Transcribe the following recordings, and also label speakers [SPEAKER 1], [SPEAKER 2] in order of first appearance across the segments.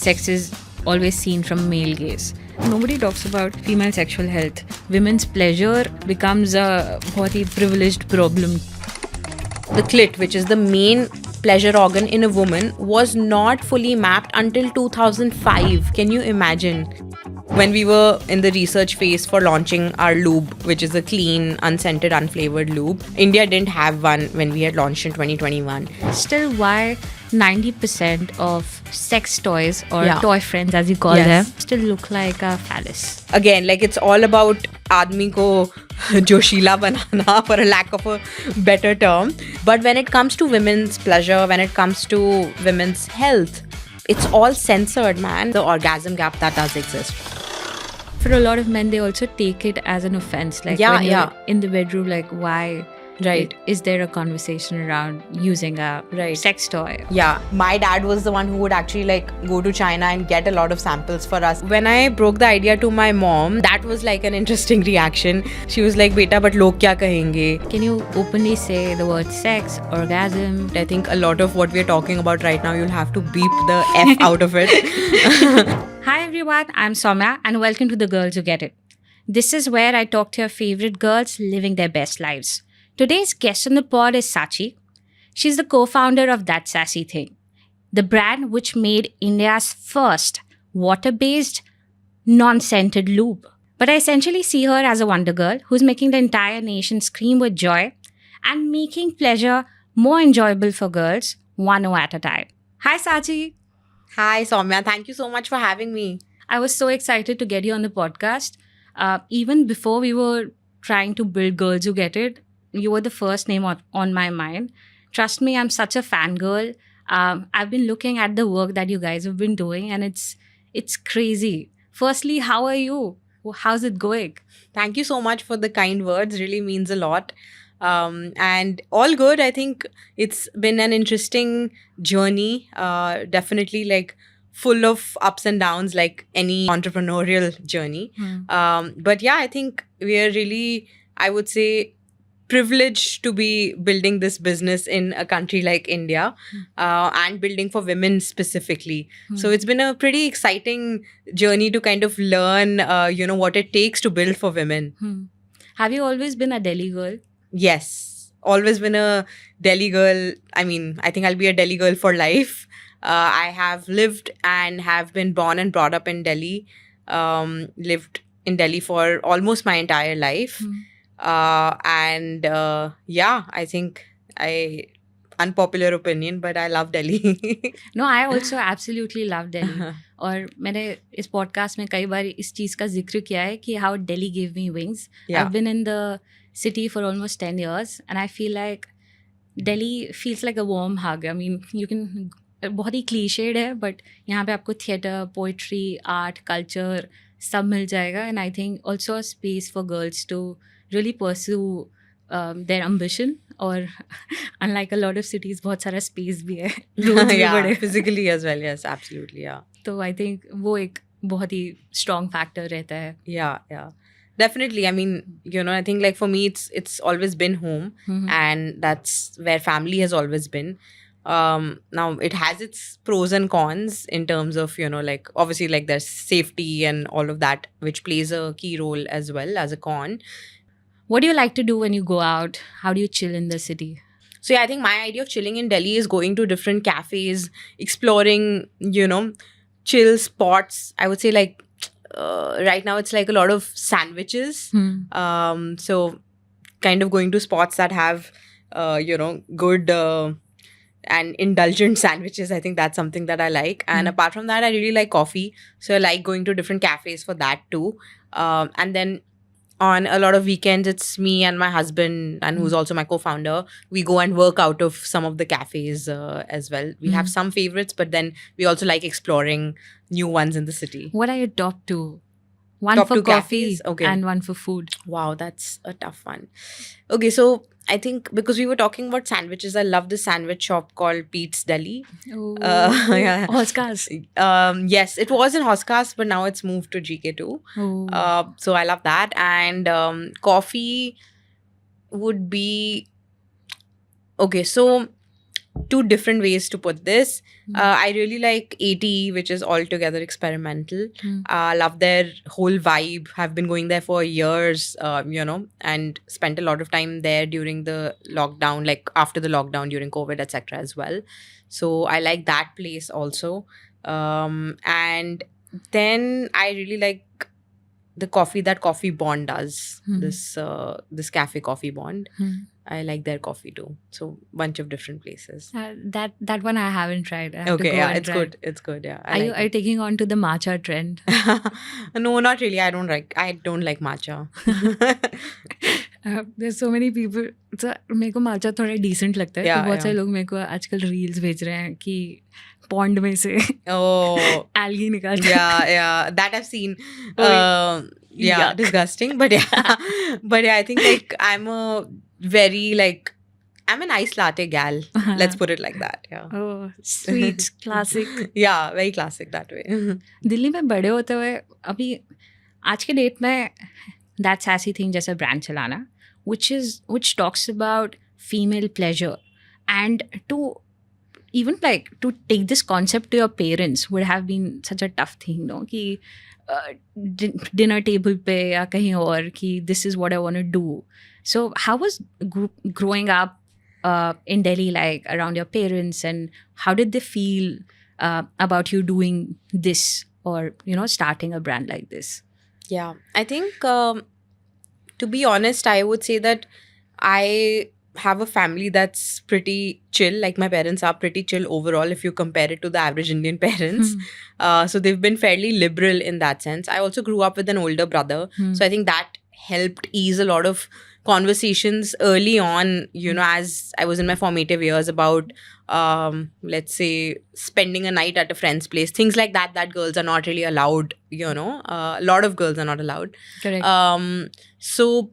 [SPEAKER 1] sex is always seen from male gaze. Nobody talks about female sexual health. Women's pleasure becomes a बहुत ही privileged problem.
[SPEAKER 2] The clit, which is the main pleasure organ in a woman, was not fully mapped until 2005. Can you imagine? When we were in the research phase for launching our lube, which is a clean, unscented, unflavored lube, India didn't have one when we had launched in 2021.
[SPEAKER 1] Still, why 90% of sex toys or
[SPEAKER 2] Yeah.
[SPEAKER 1] toy friends, as you call
[SPEAKER 2] Yes.
[SPEAKER 1] them, still look like a phallus?
[SPEAKER 2] Again, like it's all about आदमी को जोशीला बनाना, for a lack of a better term. But when it comes to women's pleasure, when it comes to women's health, it's all censored, man. The orgasm gap that does exist.
[SPEAKER 1] For a lot of men, they also take it as an offense. Like
[SPEAKER 2] Yeah,
[SPEAKER 1] when you're
[SPEAKER 2] yeah.
[SPEAKER 1] in the bedroom, like why?
[SPEAKER 2] Right.
[SPEAKER 1] Is there a conversation around using a
[SPEAKER 2] Right.
[SPEAKER 1] sex toy?
[SPEAKER 2] Yeah, my dad was the one who would actually like go to China and get a lot of samples for us. When I broke the idea to my mom, that was like an interesting reaction. She was like, "Beta, but log kya kahenge?"
[SPEAKER 1] Can you openly say the word sex, orgasm?
[SPEAKER 2] I think a lot of what we're talking about right now, you'll have to beep the F out of it.
[SPEAKER 1] Hi everyone, I'm Soumya and welcome to The Girls Who Get It. This is where I talk to your favorite girls living their best lives. Today's guest on the pod is Sachi. She's the co-founder of That Sassy Thing, the brand which made India's first water-based, non-scented lube. But I essentially see her as a wonder girl who's making the entire nation scream with joy and making pleasure more enjoyable for girls, one at a time. Hi Sachi.
[SPEAKER 2] Hi, Soumya. Thank you so much for having me.
[SPEAKER 1] I was so excited to get you on the podcast. Even before we were trying to build Girls Who Get It, you were the first name on my mind. Trust me, I'm such a fangirl. I've been looking at the work that you guys have been doing and it's crazy. Firstly, how are you? How's it going?
[SPEAKER 2] Thank you so much for the kind words. Really means a lot. And all good. I think it's been an interesting journey. Definitely like full of ups and downs, like any entrepreneurial journey. But yeah, I think we are really, I would say, privileged to be building this business in a country like India and building for women specifically. So it's been a pretty exciting journey to kind of learn, what it takes to build for women.
[SPEAKER 1] Have you always been a Delhi girl?
[SPEAKER 2] Yes, always been a Delhi girl. I mean, I think I'll be a Delhi girl for life. I have lived and have been born and brought up in Delhi. Lived in Delhi for almost my entire life. I think unpopular opinion, but I love Delhi.
[SPEAKER 1] No, I also absolutely love Delhi. और मैंने इस podcast में कई बार इस चीज़ का जिक्र किया है कि how Delhi gave me wings.
[SPEAKER 2] Yeah.
[SPEAKER 1] I've been in the city for almost 10 years and I feel like Delhi feels like a warm hug. I mean, you can बहुत ही cliched है but यहाँ पे आपको theatre, poetry, art, culture सब मिल जाएगा and I think also a space for girls to really pursue their ambition और unlike a lot of cities बहुत सारा space भी है roads भी बड़े
[SPEAKER 2] Yeah, physically as well. Yes, absolutely. Yeah.
[SPEAKER 1] तो I think वो एक बहुत ही strong factor रहता है.
[SPEAKER 2] Yeah. Definitely. I mean, I think like for me, it's always been home, and that's where family has always been. Now it has its pros and cons in terms of, like obviously like there's safety and all of that, which plays a key role as well as a con.
[SPEAKER 1] What do you like to do when you go out? How do you chill in the city?
[SPEAKER 2] So yeah, I think my idea of chilling in Delhi is going to different cafes, exploring, chill spots. I would say like right now it's like a lot of sandwiches. So kind of going to spots that have, good and indulgent sandwiches. I think that's something that I like. And apart from that, I really like coffee. So I like going to different cafes for that too. And then on a lot of weekends, it's me and my husband, and who's also my co-founder. We go and work out of some of the cafes as well. We have some favorites, but then we also like exploring new ones in the city.
[SPEAKER 1] What are your top two? One
[SPEAKER 2] Top
[SPEAKER 1] for
[SPEAKER 2] two
[SPEAKER 1] coffee
[SPEAKER 2] cafes? Okay.
[SPEAKER 1] and one for food.
[SPEAKER 2] Wow, that's a tough one. Okay, so I think because we were talking about sandwiches, I love this sandwich shop called Pete's Deli.
[SPEAKER 1] Oh,
[SPEAKER 2] Yeah.
[SPEAKER 1] Oscars.
[SPEAKER 2] Yes, it was in Hoskas, but now it's moved to GK2.
[SPEAKER 1] Oh.
[SPEAKER 2] So I love that. And coffee would be... Okay, so two different ways to put this. I really like ATE, which is altogether experimental. Love their whole vibe. Have been going there for years, and spent a lot of time there during the lockdown, like after the lockdown during COVID, etc. as well. So I like that place also. And then I really like the coffee that Coffee Bond does. This cafe Coffee Bond. I like their coffee too. So bunch of different places.
[SPEAKER 1] That one I haven't tried. I have to
[SPEAKER 2] Okay,
[SPEAKER 1] go
[SPEAKER 2] yeah,
[SPEAKER 1] and
[SPEAKER 2] it's
[SPEAKER 1] try.
[SPEAKER 2] good. It's good. Yeah.
[SPEAKER 1] Are you taking on to the matcha trend?
[SPEAKER 2] No, not really. I don't like matcha.
[SPEAKER 1] There's so many people. So मेरे को matcha थोड़ा decent लगता है.
[SPEAKER 2] Yeah,
[SPEAKER 1] तो बहुत सारे
[SPEAKER 2] yeah.
[SPEAKER 1] लोग मेरे को आजकल reels भेज रहे हैं कि pond में से
[SPEAKER 2] Oh,
[SPEAKER 1] algae निकाल के.
[SPEAKER 2] yeah. That I've seen.
[SPEAKER 1] Oh,
[SPEAKER 2] Yeah,
[SPEAKER 1] yuck.
[SPEAKER 2] disgusting. But yeah, I think like I'm a nice latte gal. Let's put it like that. Yeah.
[SPEAKER 1] Oh, sweet, classic.
[SPEAKER 2] Yeah, very classic that way.
[SPEAKER 1] Delhi में बड़े होते हुए अभी आज के date में that sassy thing जैसा brand चलाना which talks about female pleasure and to even like to take this concept to your parents would have been such a tough thing, no? कि dinner table पे या कहीं और कि this is what I want to do. So how was growing up in Delhi like around your parents, and how did they feel about you doing this or starting a brand like this?
[SPEAKER 2] Yeah, I think to be honest, I would say that I have a family that's pretty chill. Like my parents are pretty chill overall if you compare it to the average Indian parents. So they've been fairly liberal in that sense. I also grew up with an older brother. So I think that helped ease a lot of conversations early on, as I was in my formative years about, let's say, spending a night at a friend's place. Things like that girls are not really allowed, a lot of girls are not allowed.
[SPEAKER 1] Correct.
[SPEAKER 2] So,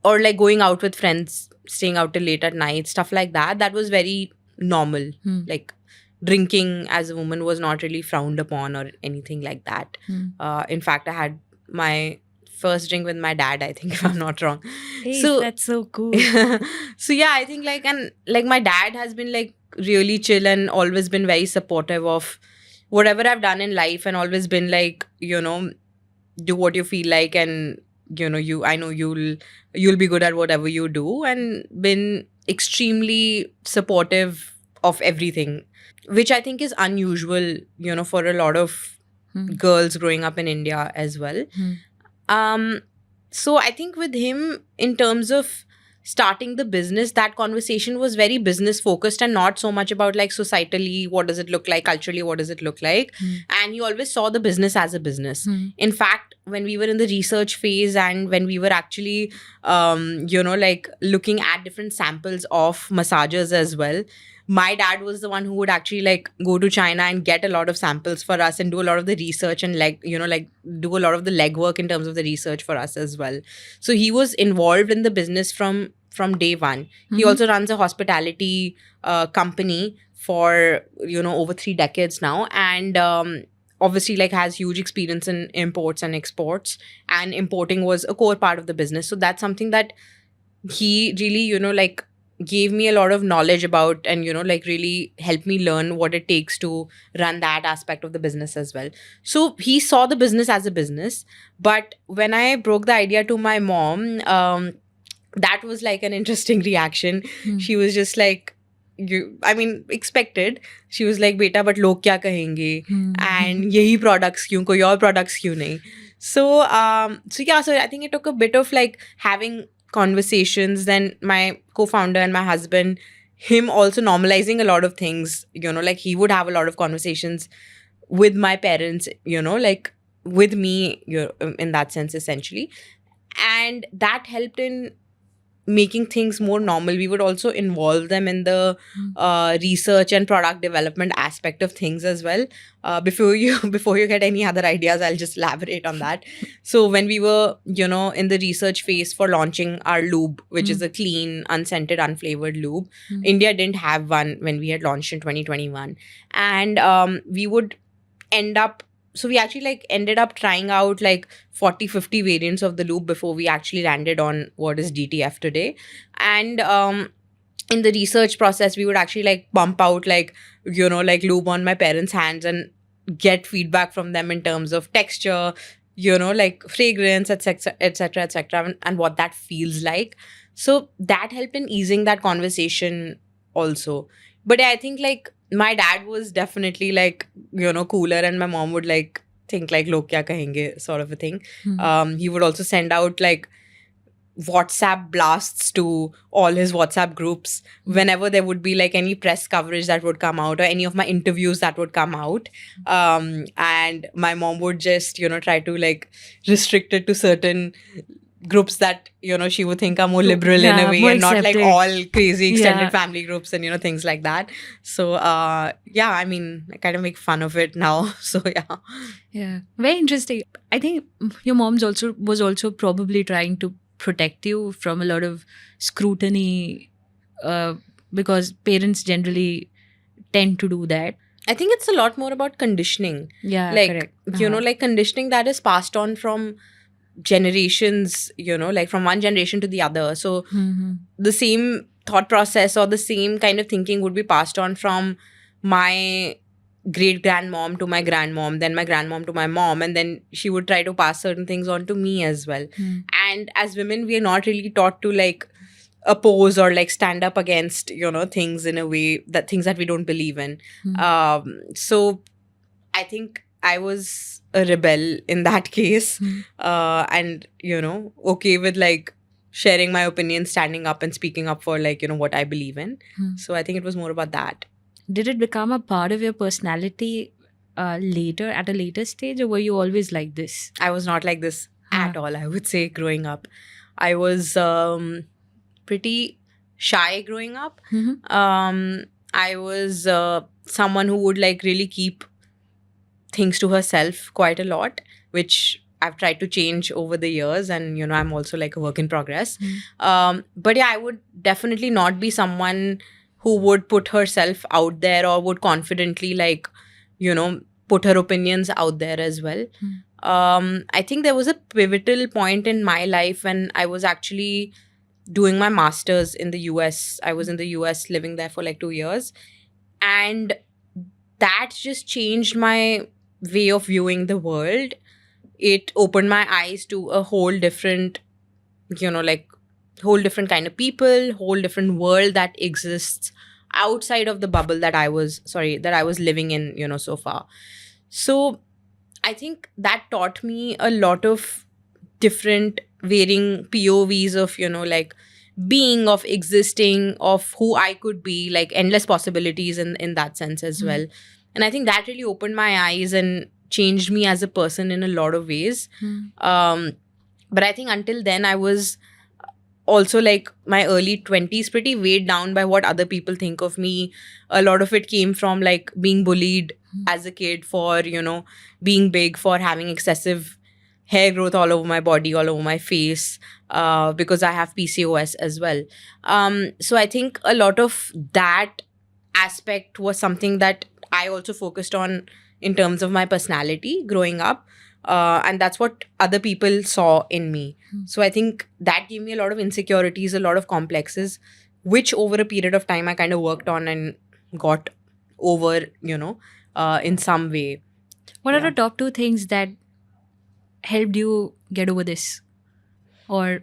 [SPEAKER 2] or like going out with friends, staying out till late at night, stuff like that. That was very normal. Like drinking as a woman was not really frowned upon or anything like that. In fact, I had my first drink with my dad, I think, if I'm not wrong.
[SPEAKER 1] Hey,
[SPEAKER 2] So-
[SPEAKER 1] that's so cool.
[SPEAKER 2] So yeah, I think like my dad has been like really chill and always been very supportive of whatever I've done in life, and always been like, do what you feel like, and I know you'll be good at whatever you do, and been extremely supportive of everything, which I think is unusual, for a lot of girls growing up in India as well. So I think with him, in terms of starting the business, that conversation was very business focused and not so much about like societally, what does it look like, culturally, what does it look like. And he always saw the business as a business. In fact, when we were in the research phase and when we were actually, like looking at different samples of massagers as well, my dad was the one who would actually like go to China and get a lot of samples for us and do a lot of the research and do a lot of the legwork in terms of the research for us as well. So he was involved in the business from day one. He also runs a hospitality company for over 3 decades now, and obviously like has huge experience in imports and exports, and importing was a core part of the business. So that's something that he really like gave me a lot of knowledge about, and like really helped me learn what it takes to run that aspect of the business as well. So he saw the business as a business. But when I broke the idea to my mom, that was like an interesting reaction. She was just like, expected. She was like, beta, but log kya kahenge? And yahi products kyun, koi aur products kyun nahi? So I think it took a bit of like having conversations. Then my co-founder and my husband, him also normalizing a lot of things, like he would have a lot of conversations with my parents, like with me, in that sense, essentially. And that helped in making things more normal. We would also involve them in the research and product development aspect of things as well. Before you get any other ideas, I'll just elaborate on that. So when we were, in the research phase for launching our lube, which is a clean, unscented, unflavored lube, India didn't have one when we had launched in 2021. And we would end up, so we actually like ended up trying out like 40-50 variants of the lube before we actually landed on what is DTF today. And in the research process, we would actually like pump out like, like lube on my parents' hands and get feedback from them in terms of texture, like fragrance, etc., etc., etc., and what that feels like. So that helped in easing that conversation also. But I think like my dad was definitely like, cooler, and my mom would like think like log kya kahenge sort of a thing. He would also send out like WhatsApp blasts to all his WhatsApp groups whenever there would be like any press coverage that would come out or any of my interviews that would come out. And my mom would just, try to like restrict it to certain groups that, she would think are more liberal in a
[SPEAKER 1] Yeah,
[SPEAKER 2] way,
[SPEAKER 1] more
[SPEAKER 2] and not like
[SPEAKER 1] accepted.
[SPEAKER 2] all crazy extended
[SPEAKER 1] Yeah.
[SPEAKER 2] family groups and, things like that. So, yeah, I mean, I kind of make fun of it now. So, yeah.
[SPEAKER 1] Yeah, very interesting. I think your mom's was also probably trying to protect you from a lot of scrutiny, because parents generally tend to do that.
[SPEAKER 2] I think it's a lot more about conditioning.
[SPEAKER 1] Yeah,
[SPEAKER 2] Like,
[SPEAKER 1] correct.
[SPEAKER 2] like conditioning that is passed on from generations, like from one generation to the other. So the same thought process or the same kind of thinking would be passed on from my great grandmom to my grandmom, then my grandmom to my mom, and then she would try to pass certain things on to me as well. And as women, we are not really taught to like oppose or like stand up against, things in a way that things that we don't believe in. So I think I was a rebel in that case, and okay with like sharing my opinion, standing up and speaking up for like what I believe in. So I think it was more about that.
[SPEAKER 1] Did it become a part of your personality later, at a later stage, or were you always like this?
[SPEAKER 2] I was not like this at all, I would say. Growing up, I was pretty shy growing up. I was someone who would like really keep things to herself quite a lot, which I've tried to change over the years, and I'm also like a work in progress. But yeah, I would definitely not be someone who would put herself out there or would confidently like put her opinions out there as well. I think there was a pivotal point in my life when I was actually doing my master's in the US. I was in the US living there for like 2 years, and that just changed my way of viewing the world. It opened my eyes to a whole different, like whole different kind of people, whole different world that exists outside of the bubble that I was living in, so far. So I think that taught me a lot of different varying POVs of, like being, of existing, of who I could be, like endless possibilities in that sense as well. And I think that really opened my eyes and changed me as a person in a lot of ways. But I think until then, I was also like my early 20s pretty weighed down by what other people think of me. A lot of it came from like being bullied as a kid for, being big, for having excessive hair growth all over my body, all over my face, because I have PCOS as well. So I think a lot of that aspect was something that I also focused on in terms of my personality growing up. And that's what other people saw in me. So I think that gave me a lot of insecurities, a lot of complexes, which over a period of time I kind of worked on and got over, in some way.
[SPEAKER 1] What are the top 2 things that helped you get over this? Or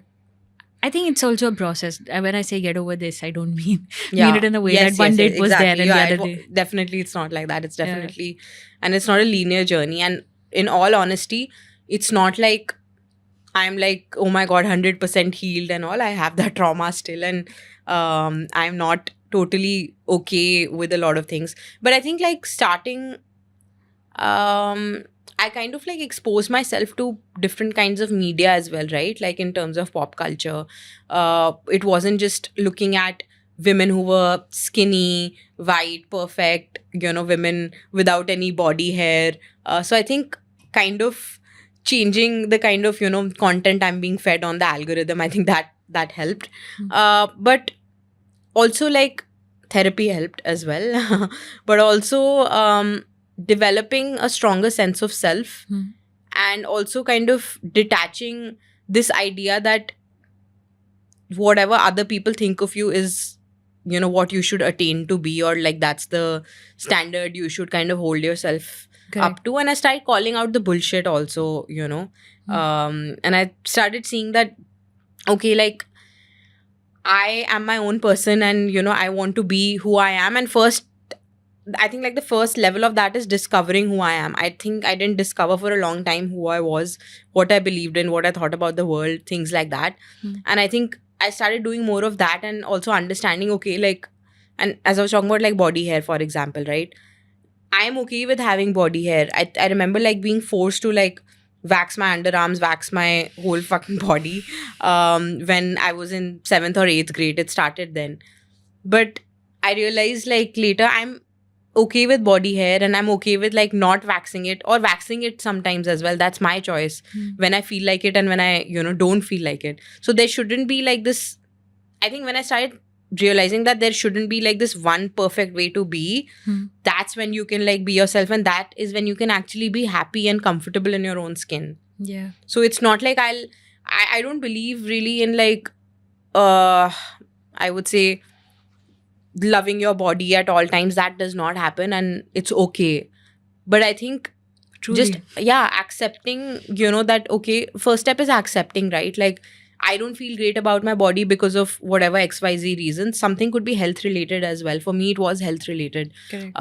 [SPEAKER 1] I think it's also a process. When I say get over this, I don't mean it in a way that one day it was there and the other day.
[SPEAKER 2] Definitely, it's not like that. It's definitely, and it's not a linear journey. And in all honesty, it's not like I'm like, oh my God, 100% healed and all. I have that trauma still, and I'm not totally okay with a lot of things. But I think like starting, I kind of like expose myself to different kinds of media as well, right? Like in terms of pop culture, it wasn't just looking at women who were skinny, white, perfect, women without any body hair. So I think kind of changing the kind of, content I'm being fed on the algorithm, I think that helped. But also like therapy helped as well. But also developing a stronger sense of self, and also kind of detaching this idea that whatever other people think of you is what you should attain to be, or like that's the standard you should kind of hold yourself up to. And I started calling out the bullshit also, and I started seeing that, okay, like I am my own person, and I want to be who I am. And first, I think like the first level of that is discovering who I am. I think I didn't discover for a long time who I was, what I believed in, what I thought about the world, things like that. And I think I started doing more of that, and also understanding, okay, like, and as I was talking about like body hair, for example, right? I am okay with having body hair. I remember like being forced to like wax my underarms, wax my whole fucking body when I was in 7th or 8th grade. It started then. But I realized like later I'm okay with body hair, and I'm okay with like not waxing it, or waxing it sometimes as well. That's my choice when I feel like it and when I, don't feel like it. So there shouldn't be like this. I think when I started realizing that there shouldn't be like this one perfect way to be, that's when you can like be yourself, and that is when you can actually be happy and comfortable in your own skin.
[SPEAKER 1] Yeah.
[SPEAKER 2] So it's not like I don't believe really in like I would say loving your body at all times. That does not happen, and it's okay. But I think just accepting, that okay, first step is accepting, right? Like I don't feel great about my body because of whatever XYZ reasons. Something could be health related as well. For me, it was health related.
[SPEAKER 1] Correct.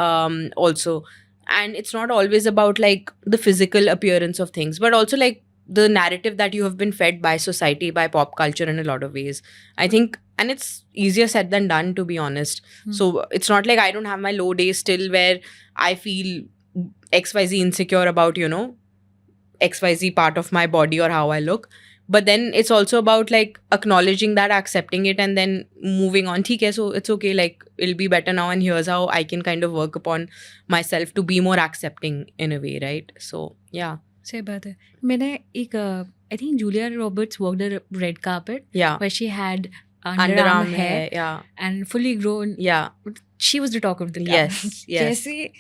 [SPEAKER 2] Also. And it's not always about like the physical appearance of things, but also like the narrative that you have been fed by society, by pop culture in a lot of ways. I think, and it's easier said than done, to be honest. So it's not like I don't have my low days still where I feel XYZ insecure about, XYZ part of my body or how I look. But then it's also about like acknowledging that, accepting it, and then moving on. Okay, so it's okay, like it'll be better now, and here's how I can kind of work upon myself to be more accepting in a way, right? So yeah.
[SPEAKER 1] सही बात है. मैंने एक I think Julia Roberts walked the red carpet
[SPEAKER 2] Yeah.
[SPEAKER 1] where she had
[SPEAKER 2] Underarm
[SPEAKER 1] hair
[SPEAKER 2] hair, yeah.
[SPEAKER 1] and fully grown.
[SPEAKER 2] Yeah.
[SPEAKER 1] She was the talk of the town.
[SPEAKER 2] Yes, yes.
[SPEAKER 1] जैसे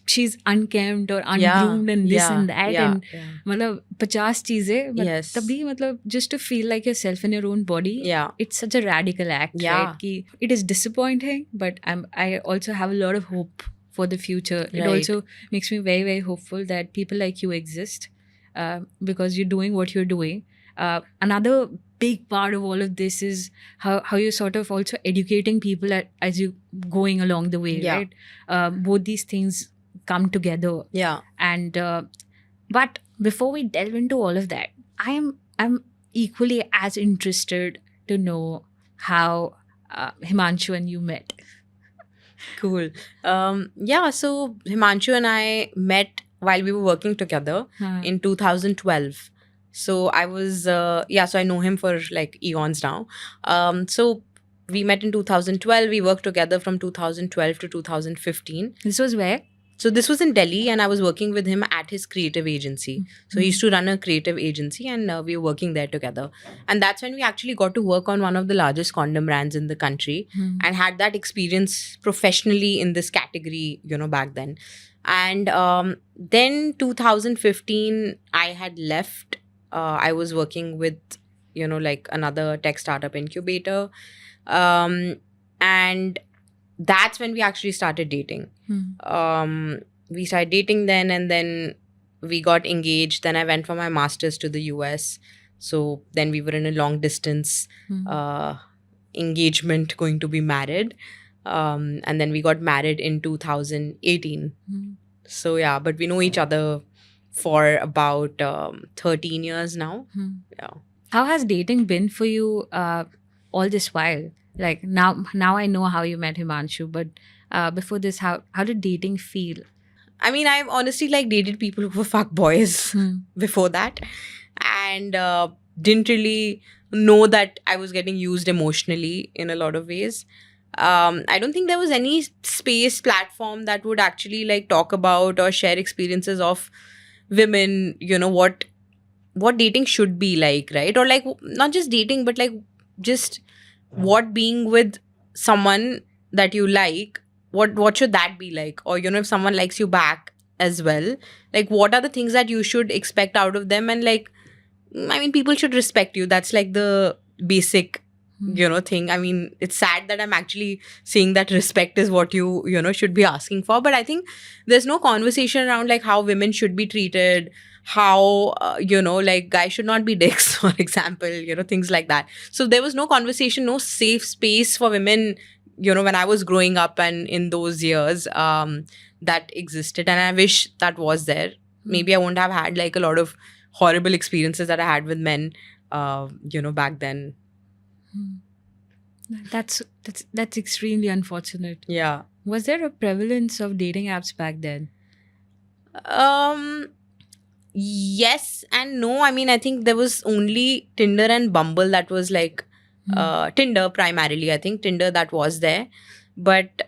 [SPEAKER 1] she's unkempt or ungroomed and this and that and मतलब 50 चीजें
[SPEAKER 2] Yes.
[SPEAKER 1] तभी मतलब just to feel like yourself in your own body.
[SPEAKER 2] Yeah.
[SPEAKER 1] It's such a radical act, right? कि it is disappointing, but I also have a lot of hope for the future. It
[SPEAKER 2] Right.
[SPEAKER 1] also makes me very, very hopeful that people like you exist because you're doing what you're doing. Another big part of all of this is how you're sort of also educating people as you going along the way, right? Both these things come together.
[SPEAKER 2] Yeah.
[SPEAKER 1] And but before we delve into all of that, I'm equally as interested to know how Himanshu and you met.
[SPEAKER 2] Cool. So Himanshu and I met while we were working together in 2012. So I was, so I know him for like eons now. So we met in 2012. We worked together from 2012 to 2015.
[SPEAKER 1] This was where?
[SPEAKER 2] So this was in Delhi, and I was working with him at his creative agency. So he used to run a creative agency, and we were working there together. And that's when we actually got to work on one of the largest condom brands in the country, and had that experience professionally in this category, back then. And then 2015, I had left. I was working with, like another tech startup incubator. And that's when we actually started dating. We started dating then, and then we got engaged. Then I went for my master's to the US. So then we were in a long distance engagement, going to be married. And then we got married in 2018. So yeah, but we know each other for about 13 years now. Yeah.
[SPEAKER 1] How has dating been for you all this while? Like now I know how you met Himanshu, but before this, how did dating feel?
[SPEAKER 2] I mean, I've honestly like dated people who were fuck boys before that, and didn't really know that I was getting used emotionally in a lot of ways. I don't think there was any space platform that would actually like talk about or share experiences of women, what dating should be like, right? Or like not just dating, but like just what being with someone that you like, what should that be like? Or if someone likes you back as well, like what are the things that you should expect out of them? And like, I mean, people should respect you. That's like the basic thing. I mean, it's sad that I'm actually saying that respect is what you should be asking for. But I think there's no conversation around like how women should be treated, how, like guys should not be dicks, for example, things like that. So there was no conversation, no safe space for women, when I was growing up and in those years that existed. And I wish that was there. Maybe I won't have had like a lot of horrible experiences that I had with men, back then.
[SPEAKER 1] That's extremely unfortunate.
[SPEAKER 2] Yeah.
[SPEAKER 1] Was there a prevalence of dating apps back then?
[SPEAKER 2] Yes and no. I mean, I think there was only Tinder and Bumble that was like Tinder primarily. I think Tinder that was there, but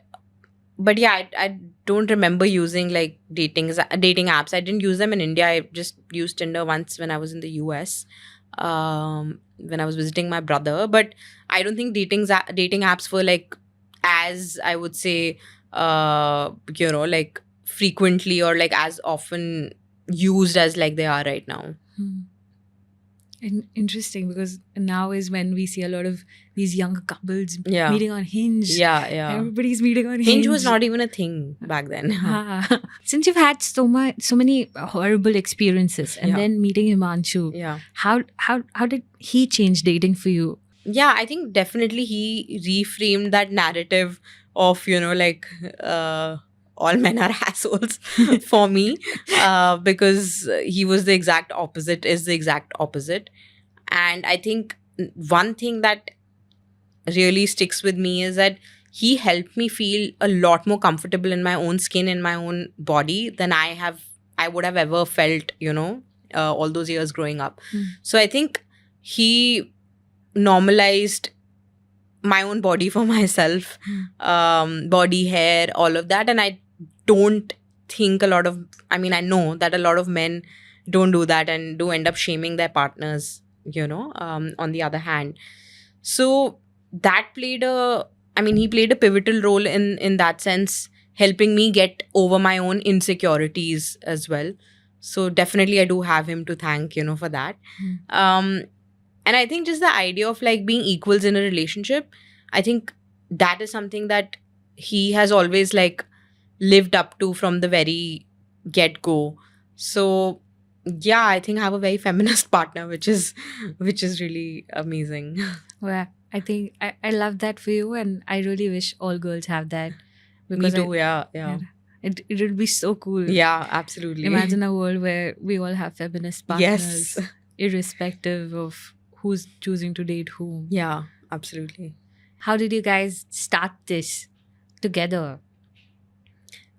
[SPEAKER 2] yeah, I don't remember using like dating apps. I didn't use them in India. I just used Tinder once when I was in the US, when I was visiting my brother. But I don't think dating apps were like as, I would say, like frequently or like as often used as like they are right now.
[SPEAKER 1] Interesting, because now is when we see a lot of these younger couples
[SPEAKER 2] Yeah.
[SPEAKER 1] meeting on Hinge.
[SPEAKER 2] Yeah.
[SPEAKER 1] Everybody's meeting on Hinge.
[SPEAKER 2] Hinge was not even a thing back then.
[SPEAKER 1] Since you've had so many horrible experiences, and
[SPEAKER 2] Yeah.
[SPEAKER 1] then meeting Himanshu,
[SPEAKER 2] Yeah.
[SPEAKER 1] how did he change dating for you?
[SPEAKER 2] Yeah, I think definitely he reframed that narrative of, like, all men are assholes for me, because he was the exact opposite, is the exact opposite. And I think one thing that really sticks with me is that he helped me feel a lot more comfortable in my own skin, in my own body than I would have ever felt, all those years growing up. So I think he normalized my own body for myself, body, hair, all of that. And I don't think I know that a lot of men don't do that and do end up shaming their partners, on the other hand. So that he played a pivotal role in that sense, helping me get over my own insecurities as well. So definitely I do have him to thank, for that. And I think just the idea of like being equals in a relationship, I think that is something that he has always like lived up to from the very get-go. So yeah, I think I have a very feminist partner, which is really amazing.
[SPEAKER 1] Well, I think I love that for you, and I really wish all girls have that.
[SPEAKER 2] Me too, yeah.
[SPEAKER 1] It would be so cool.
[SPEAKER 2] Yeah, absolutely.
[SPEAKER 1] Imagine a world where we all have feminist partners,
[SPEAKER 2] Yes.
[SPEAKER 1] irrespective of who's choosing to date whom.
[SPEAKER 2] Yeah, absolutely.
[SPEAKER 1] How did you guys start this together?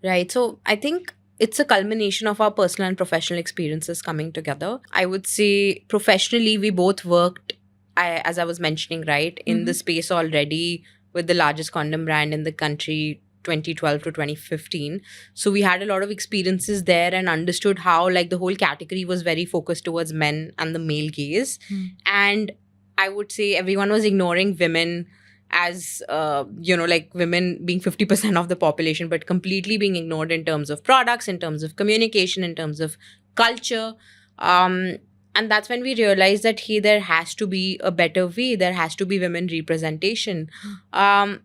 [SPEAKER 2] Right. So I think it's a culmination of our personal and professional experiences coming together. I would say professionally, we both worked, as I was mentioning, right, in the space already with the largest condom brand in the country, 2012 to 2015. So we had a lot of experiences there and understood how like the whole category was very focused towards men and the male gaze. And I would say everyone was ignoring women as, like women being 50% of the population, but completely being ignored in terms of products, in terms of communication, in terms of culture. And that's when we realized that, hey, there has to be a better way. There has to be women representation.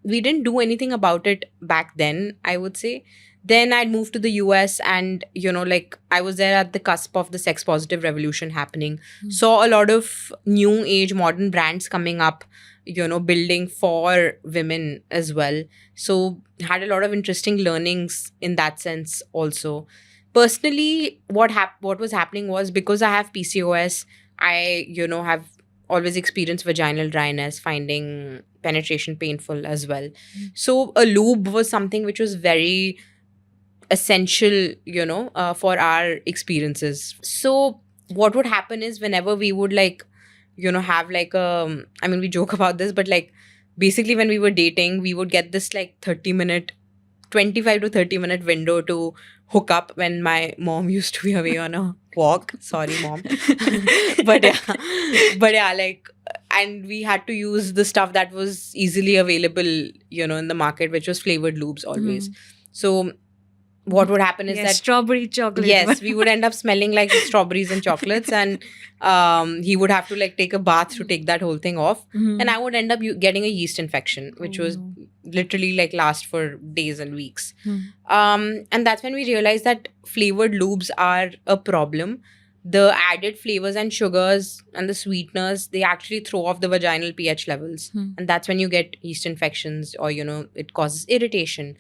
[SPEAKER 2] We didn't do anything about it back then, I would say. Then I'd moved to the US and, like I was there at the cusp of the sex positive revolution happening. Saw a lot of new age modern brands coming up, building for women as well. So had a lot of interesting learnings in that sense also. Personally, what was happening was, because I have PCOS, I, have always experienced vaginal dryness, finding penetration painful as well. So a lube was something which was very essential, for our experiences. So what would happen is, whenever we would like, have like we joke about this, but like basically when we were dating, we would get this like 25 to 30 minute window to hook up when my mom used to be away on a walk. Sorry, mom. but yeah, like, and we had to use the stuff that was easily available, in the market, which was flavored lubes always. So what would happen is
[SPEAKER 1] Yes,
[SPEAKER 2] that
[SPEAKER 1] strawberry chocolate.
[SPEAKER 2] yes, we would end up smelling like strawberries and chocolates, and he would have to like take a bath to take that whole thing off, and I would end up getting a yeast infection, which was literally like last for days and weeks. And that's when we realized that flavored lubes are a problem. The added flavors and sugars and the sweeteners, they actually throw off the vaginal pH levels, and that's when you get yeast infections, or it causes irritation.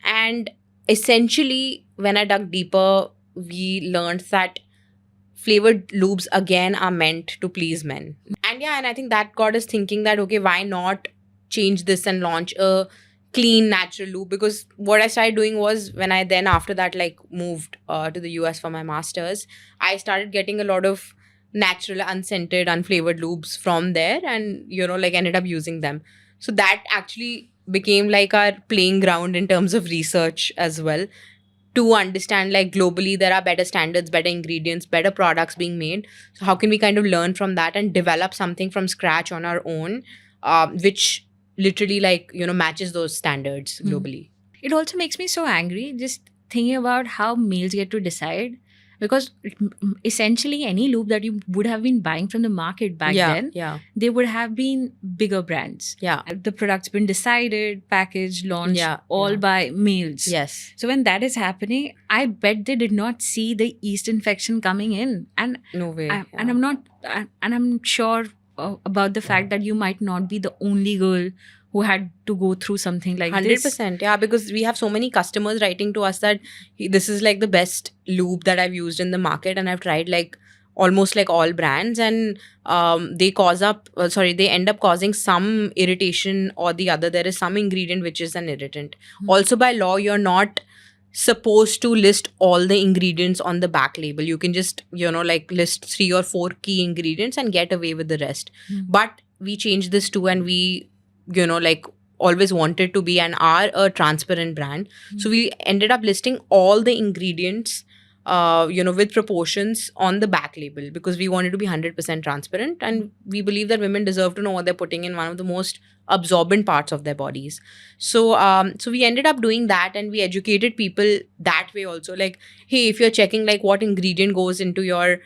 [SPEAKER 2] And essentially, when I dug deeper, we learned that flavored lubes again are meant to please men. And I think that got us thinking that, okay, why not change this and launch a clean natural lube? Because what I started doing was, when I then after that like moved to the US for my masters, I started getting a lot of natural, unscented, unflavored lubes from there, and like ended up using them. So that actually became like our playing ground in terms of research as well, to understand like globally there are better standards, better ingredients, better products being made. So how can we kind of learn from that and develop something from scratch on our own, which literally like matches those standards globally.
[SPEAKER 1] It also makes me so angry just thinking about how males get to decide, because essentially any lube that you would have been buying from the market back then, they would have been bigger brands. The product's been decided, packaged, launched all by males.
[SPEAKER 2] Yes.
[SPEAKER 1] So when that is happening, I bet they did not see the yeast infection coming in. And
[SPEAKER 2] no way.
[SPEAKER 1] And I'm sure about the fact that you might not be the only girl who had to go through something like
[SPEAKER 2] 100%,
[SPEAKER 1] this.
[SPEAKER 2] 100%. Yeah, because we have so many customers writing to us that this is like the best lube that I've used in the market, and I've tried like almost like all brands, and they end up causing some irritation or the other. There is some ingredient which is an irritant. Also, by law, you're not supposed to list all the ingredients on the back label. You can just like list 3 or 4 key ingredients and get away with the rest. But we changed this too, and we like always wanted to be and are a transparent brand. So we ended up listing all the ingredients with proportions on the back label, because we wanted to be 100% transparent, and we believe that women deserve to know what they're putting in one of the most absorbent parts of their bodies. So we ended up doing that, and we educated people that way also. Like, hey, if you're checking like what ingredient goes into your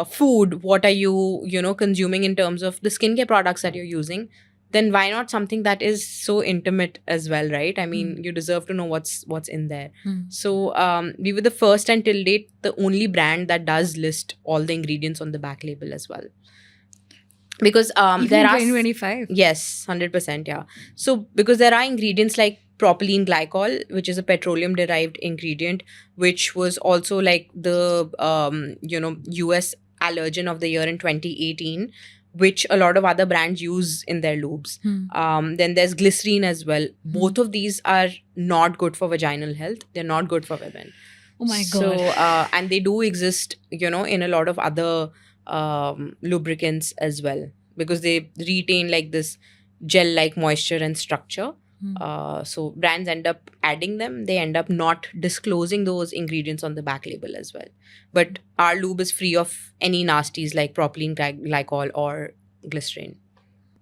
[SPEAKER 2] food, what are you consuming in terms of the skincare products that you're using, then why not something that is so intimate as well, right? I mean, you deserve to know what's in there. So we were the first and till date the only brand that does list all the ingredients on the back label as well. Because there are
[SPEAKER 1] 2025.
[SPEAKER 2] Yes, 100%, yeah. So because there are ingredients like propylene glycol, which is a petroleum derived ingredient, which was also like the US allergen of the year in 2018, which a lot of other brands use in their lubes. Then there's glycerine as well. Both of these are not good for vaginal health. They're not good for women.
[SPEAKER 1] Oh my God.
[SPEAKER 2] So, and they do exist, in a lot of other lubricants as well, because they retain like this gel-like moisture and structure. So brands end up adding them. They end up not disclosing those ingredients on the back label as well. But our lube is free of any nasties like propylene glycol or glycerine.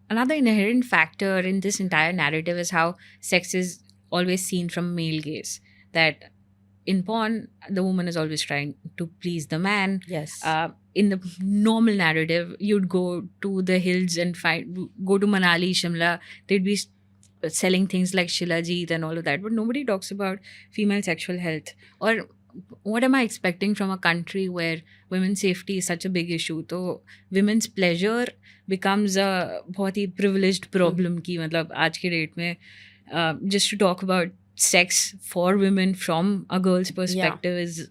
[SPEAKER 1] Another inherent factor in this entire narrative is how sex is always seen from male gaze. That in porn, the woman is always trying to please the man.
[SPEAKER 2] Yes.
[SPEAKER 1] In the normal narrative, you'd go to the hills and go to Manali, Shimla. They'd be selling things like Shilajit and all of that, but nobody talks about female sexual health. Or what am I expecting from a country where women's safety is such a big issue? So women's pleasure becomes a बहुत ही privileged problem कि मतलब आज के date में just to talk about sex for women from a girl's perspective is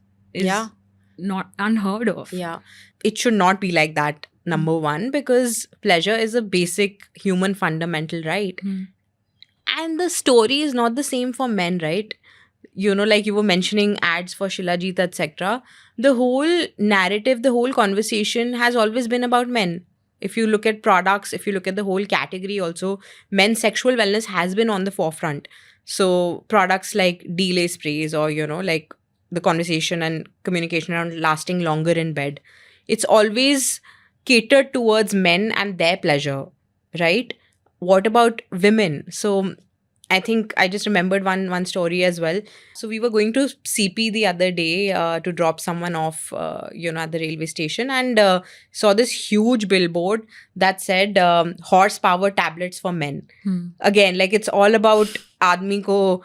[SPEAKER 1] not unheard of.
[SPEAKER 2] Yeah, it should not be like that, number one, because pleasure is a basic human fundamental right. And the story is not the same for men, right? Like you were mentioning ads for Shilajit, etc. The whole narrative, the whole conversation has always been about men. If you look at products, if you look at the whole category also, men's sexual wellness has been on the forefront. So products like delay sprays, or, like the conversation and communication around lasting longer in bed, it's always catered towards men and their pleasure, right? What about women? So I think I just remembered one story as well. So we were going to CP the other day to drop someone off, at the railway station, and saw this huge billboard that said horsepower tablets for men. Again, like it's all about आदमी को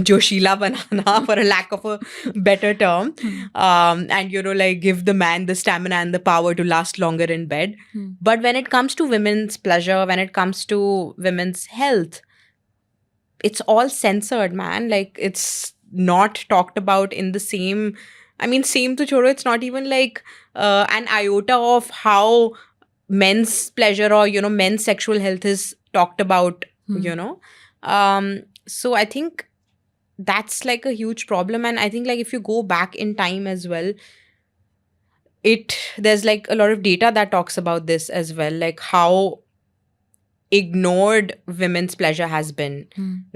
[SPEAKER 2] जोशीला बनाना, for a lack of a better term, and like give the man the stamina and the power to last longer in bed. But when it comes to women's pleasure, when it comes to women's health, it's all censored, man. Like it's not talked about in the same. I mean, same to choro. It's not even like an iota of how men's pleasure or men's sexual health is talked about. So I think that's like a huge problem, and I think like if you go back in time as well, there's like a lot of data that talks about this as well, like how ignored women's pleasure has been,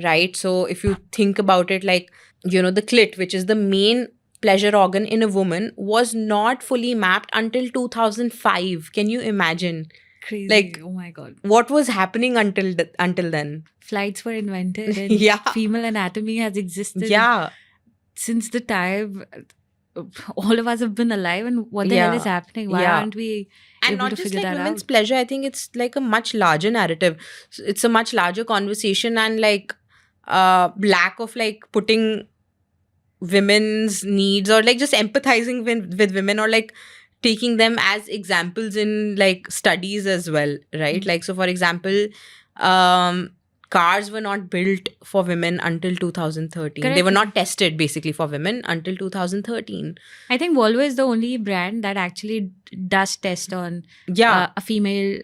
[SPEAKER 2] right? So if you think about it, like the clit, which is the main pleasure organ in a woman, was not fully mapped until 2005. Can you imagine?
[SPEAKER 1] Crazy.
[SPEAKER 2] Like,
[SPEAKER 1] oh my god,
[SPEAKER 2] what was happening until then?
[SPEAKER 1] Flights were invented and
[SPEAKER 2] Yeah.
[SPEAKER 1] female anatomy has existed
[SPEAKER 2] Yeah.
[SPEAKER 1] since the time all of us have been alive, and what the
[SPEAKER 2] Yeah.
[SPEAKER 1] hell is happening? Why
[SPEAKER 2] Yeah.
[SPEAKER 1] aren't we
[SPEAKER 2] And
[SPEAKER 1] able
[SPEAKER 2] not
[SPEAKER 1] to
[SPEAKER 2] just
[SPEAKER 1] figure
[SPEAKER 2] like
[SPEAKER 1] that
[SPEAKER 2] women's
[SPEAKER 1] out?
[SPEAKER 2] pleasure, I think it's like a much larger narrative. It's a much larger conversation, and like lack of like putting women's needs or like just empathizing with women, or like taking them as examples in like studies as well, right? Like, so for example, cars were not built for women until 2013. They
[SPEAKER 1] Correct.
[SPEAKER 2] were not tested basically for women until 2013.
[SPEAKER 1] I think Volvo is the only brand that actually does test on
[SPEAKER 2] Yeah.
[SPEAKER 1] a female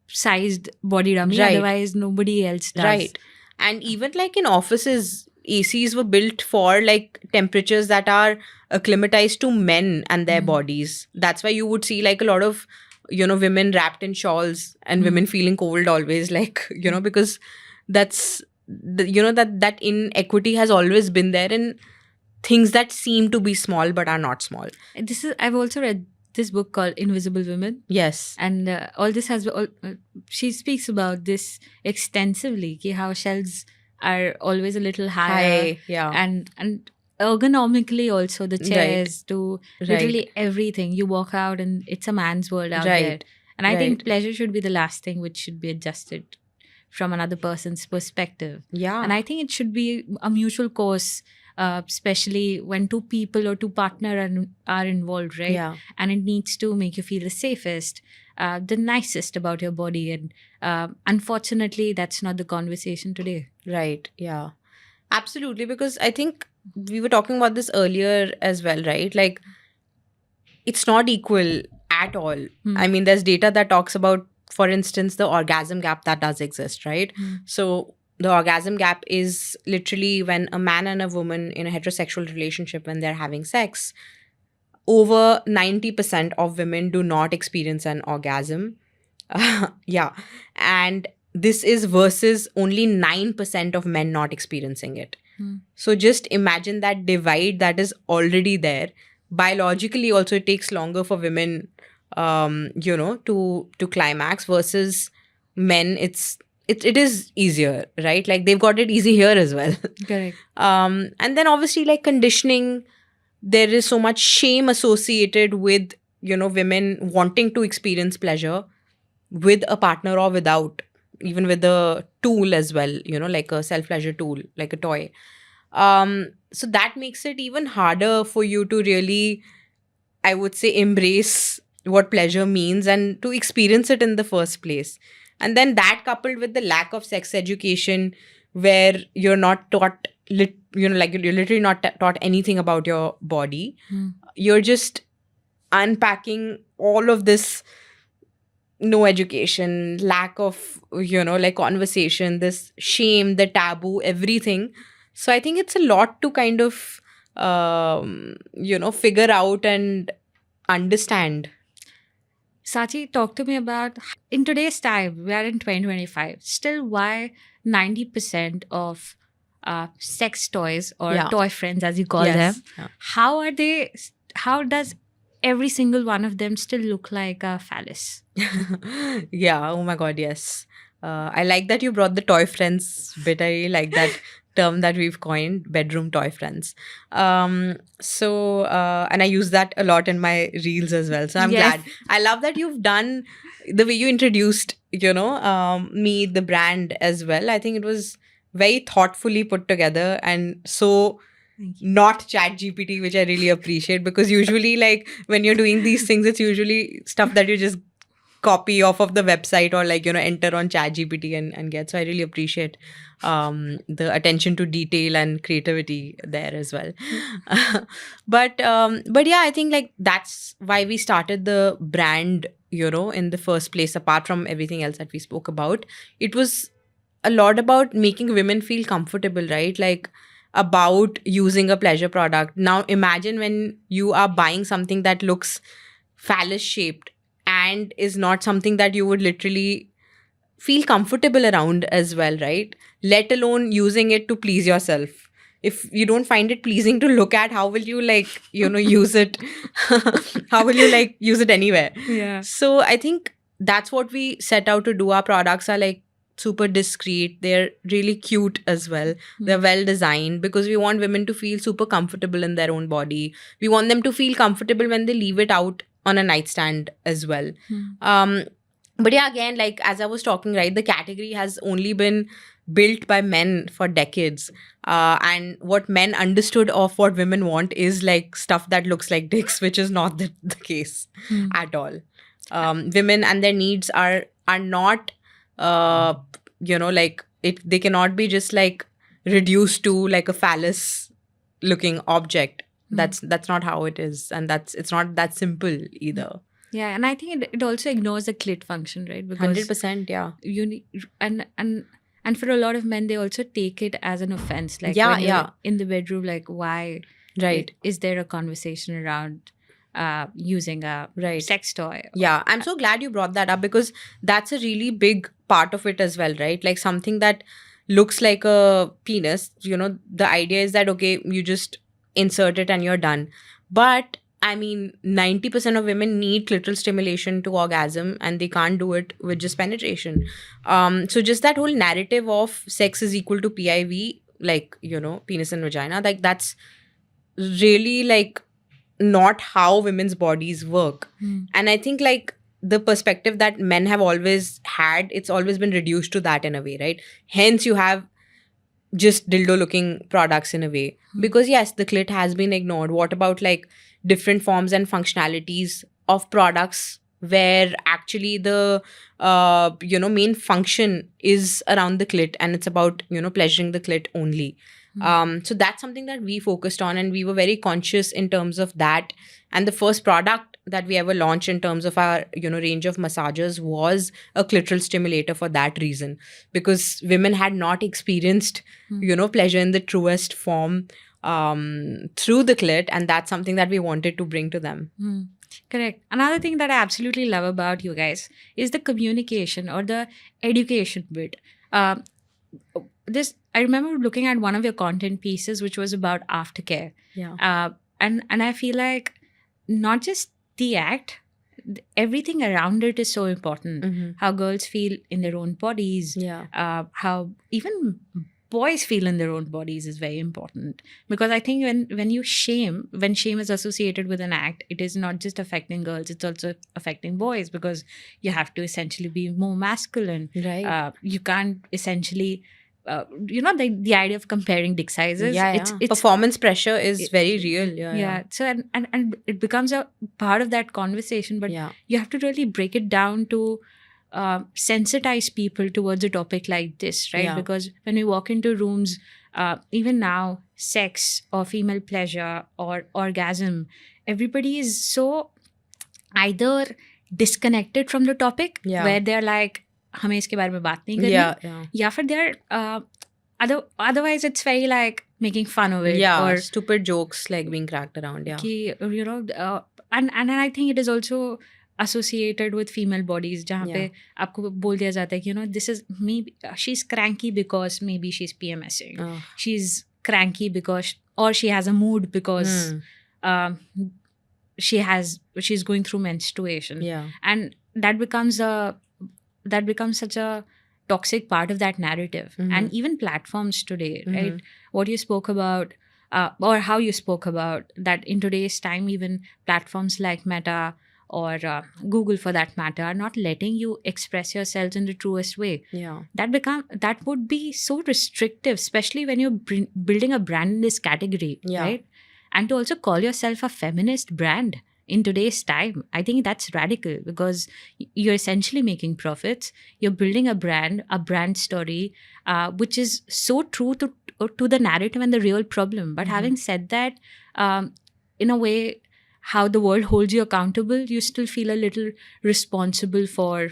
[SPEAKER 1] sized body dummy.
[SPEAKER 2] Right.
[SPEAKER 1] Otherwise, nobody else does.
[SPEAKER 2] Right. And even like in offices, ACs were built for like temperatures that are acclimatized to men and their bodies. That's why you would see like a lot of, women wrapped in shawls and women feeling cold always, like, because that's, that inequity has always been there in things that seem to be small but are not small.
[SPEAKER 1] I've also read this book called Invisible Women.
[SPEAKER 2] Yes.
[SPEAKER 1] And all this she speaks about this extensively, how shelves are always a little higher.
[SPEAKER 2] Yeah.
[SPEAKER 1] And ergonomically also, the chairs to literally everything. You walk out and it's a man's world out there. And I think pleasure should be the last thing which should be adjusted from another person's perspective.
[SPEAKER 2] Yeah.
[SPEAKER 1] And I think it should be a mutual course, especially when two people or two partners are involved, right?
[SPEAKER 2] Yeah.
[SPEAKER 1] And it needs to make you feel the safest, the nicest about your body. And unfortunately, that's not the conversation today.
[SPEAKER 2] Right. Yeah. Absolutely. Because I think we were talking about this earlier as well, right? Like, it's not equal at all. I mean, there's data that talks about, for instance, the orgasm gap that does exist, right? So the orgasm gap is literally when a man and a woman in a heterosexual relationship, when they're having sex, over 90% of women do not experience an orgasm. Yeah. And this is versus only 9% of men not experiencing it. So just imagine that divide that is already there. Biologically also, it takes longer for women, to climax, versus men. It is easier, right? Like they've got it easy here as well.
[SPEAKER 1] Correct.
[SPEAKER 2] And then obviously like conditioning, there is so much shame associated with, women wanting to experience pleasure with a partner or without, even with a tool as well, like a self-pleasure tool, like a toy. So that makes it even harder for you to really, I would say, embrace what pleasure means and to experience it in the first place. And then that coupled with the lack of sex education, where you're not taught, like you're literally not taught anything about your body. You're just unpacking all of this. No education, lack of, like conversation, this shame, the taboo, everything. So I think it's a lot to kind of, figure out and understand.
[SPEAKER 1] Sachi, talk to me about, in today's time, we are in 2025, still why 90% of sex toys or toy friends, as you call them, how does every single one of them still look like a phallus?
[SPEAKER 2] Yeah. Oh my God. Yes. I like that you brought the toy friends bit. I really like that term that we've coined, bedroom toy friends. And I use that a lot in my reels as well. So I'm
[SPEAKER 1] Yes.
[SPEAKER 2] glad. I love that you've done the way you introduced, me, the brand as well. I think it was very thoughtfully put together and so
[SPEAKER 1] Thank you.
[SPEAKER 2] not chat GPT, which I really appreciate, because usually like when you're doing these things, it's usually stuff that you just copy off of the website or like enter on chat GPT and get. So I really appreciate the attention to detail and creativity there as well. But yeah, I think like that's why we started the brand, in the first place. Apart from everything else that we spoke about, it was a lot about making women feel comfortable, right? Like about using a pleasure product. Now imagine when you are buying something that looks phallus shaped and is not something that you would literally feel comfortable around as well, right? Let alone using it to please yourself. If you don't find it pleasing to look at, how will you use it? How will you use it anywhere?
[SPEAKER 1] Yeah.
[SPEAKER 2] So I think that's what we set out to do. Our products are like super discreet. They're really cute as well. They're well designed because we want women to feel super comfortable in their own body. We want them to feel comfortable when they leave it out on a nightstand as well. But yeah, again, like as I was talking, right, the category has only been built by men for decades. And what men understood of what women want is like stuff that looks like dicks, which is not the case at all. Women and their needs are not, like they cannot be just like reduced to like a phallus looking object. That's not how it is. And it's not that simple either.
[SPEAKER 1] Yeah, and I think it also ignores the clit function, right? Because
[SPEAKER 2] 100%, yeah.
[SPEAKER 1] you need, and for a lot of men, they also take it as an offense. Like
[SPEAKER 2] Yeah,
[SPEAKER 1] when you're
[SPEAKER 2] yeah.
[SPEAKER 1] in the bedroom, like why?
[SPEAKER 2] Right.
[SPEAKER 1] Is there a conversation around using a
[SPEAKER 2] Right.
[SPEAKER 1] sex toy?
[SPEAKER 2] Yeah, I'm so glad you brought that up because that's a really big part of it as well, right? Like something that looks like a penis, the idea is that, okay, you just insert it and you're done. But I mean, 90% of women need clitoral stimulation to orgasm and they can't do it with just penetration. So just that whole narrative of sex is equal to PIV, like, penis and vagina, like that's really like not how women's bodies work. And I think like the perspective that men have always had, it's always been reduced to that in a way, right? Hence you have just dildo looking products in a way. Because yes, the clit has been ignored. What about like different forms and functionalities of products where actually the main function is around the clit and it's about pleasuring the clit only. So that's something that we focused on and we were very conscious in terms of that. And the first product that we ever launched in terms of our range of massagers was a clitoral stimulator for that reason, because women had not experienced pleasure in the truest form through the clit, and that's something that we wanted to bring to them.
[SPEAKER 1] Correct. Another thing that I absolutely love about you guys is the communication or the education bit. I remember looking at one of your content pieces, which was about aftercare.
[SPEAKER 2] Yeah.
[SPEAKER 1] And I feel like not just the act, everything around it is so important. How girls feel in their own bodies.
[SPEAKER 2] Yeah.
[SPEAKER 1] How even boys feel in their own bodies is very important, because I think when shame is associated with an act, it is not just affecting girls, it's also affecting boys, because you have to essentially be more masculine,
[SPEAKER 2] right?
[SPEAKER 1] You can't essentially the idea of comparing dick sizes.
[SPEAKER 2] It's performance pressure is very real.
[SPEAKER 1] So and it becomes a part of that conversation, but you have to really break it down to sensitize people towards a topic like this, right? Because when we walk into rooms, even now, sex or female pleasure or orgasm, everybody is so either disconnected from the topic, where they're like, हमें इसके बारे में बात नहीं करनी, या फिर they're otherwise it's very like making fun of it, or
[SPEAKER 2] stupid jokes like being cracked around.
[SPEAKER 1] कि, and I think it is also associated with female bodies, जहाँ पे आपको बोल दिया जाता है कि this is maybe she's cranky because maybe she's PMSing, she's cranky because, or she has a mood because she's going through menstruation, and that becomes such a toxic part of that narrative. And even platforms today, right? What you spoke about, or how you spoke about that in today's time, even platforms like Meta or Google, for that matter, are not letting you express yourselves in the truest way.
[SPEAKER 2] Yeah.
[SPEAKER 1] That would be so restrictive, especially when you're building a brand in this category,
[SPEAKER 2] Yeah.
[SPEAKER 1] right? And to also call yourself a feminist brand in today's time, I think that's radical, because you're essentially making profits. You're building a brand story, which is so true to the narrative and the real problem. But having said that, in a way, how the world holds you accountable, you still feel a little responsible for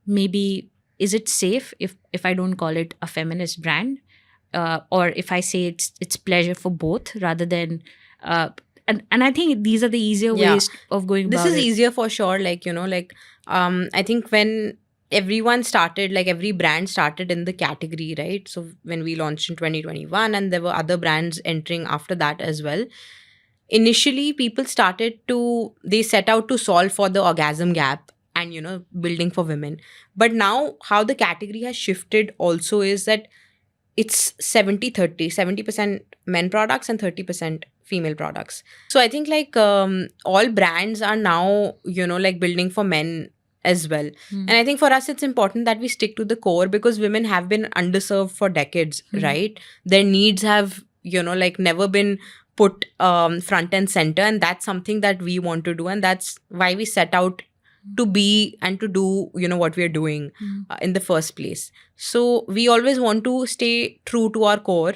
[SPEAKER 1] maybe, is it safe if I don't call it a feminist brand, or if I say it's pleasure for both rather than and I think these are the easier
[SPEAKER 2] Yeah.
[SPEAKER 1] ways of going
[SPEAKER 2] This
[SPEAKER 1] about
[SPEAKER 2] is
[SPEAKER 1] it.
[SPEAKER 2] easier for sure. Like, I think when everyone started, like every brand started in the category, right? So when we launched in 2021, and there were other brands entering after that as well. Initially, people they set out to solve for the orgasm gap and, building for women. But now how the category has shifted also is that it's 70-30, 70% men products and 30% female products. So I think like all brands are now, like building for men as well. And I think for us, it's important that we stick to the core, because women have been underserved for decades, right? Their needs have, like never been put front and center. And that's something that we want to do. And that's why we set out to be and to do, what we are doing in the first place. So we always want to stay true to our core,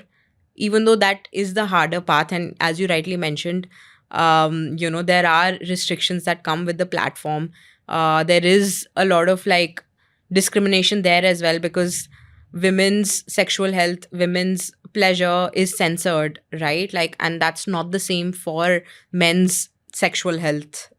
[SPEAKER 2] even though that is the harder path. And as you rightly mentioned, there are restrictions that come with the platform. There is a lot of like discrimination there as well, because women's sexual health, women's pleasure is censored, right? Like, and that's not the same for men's sexual health,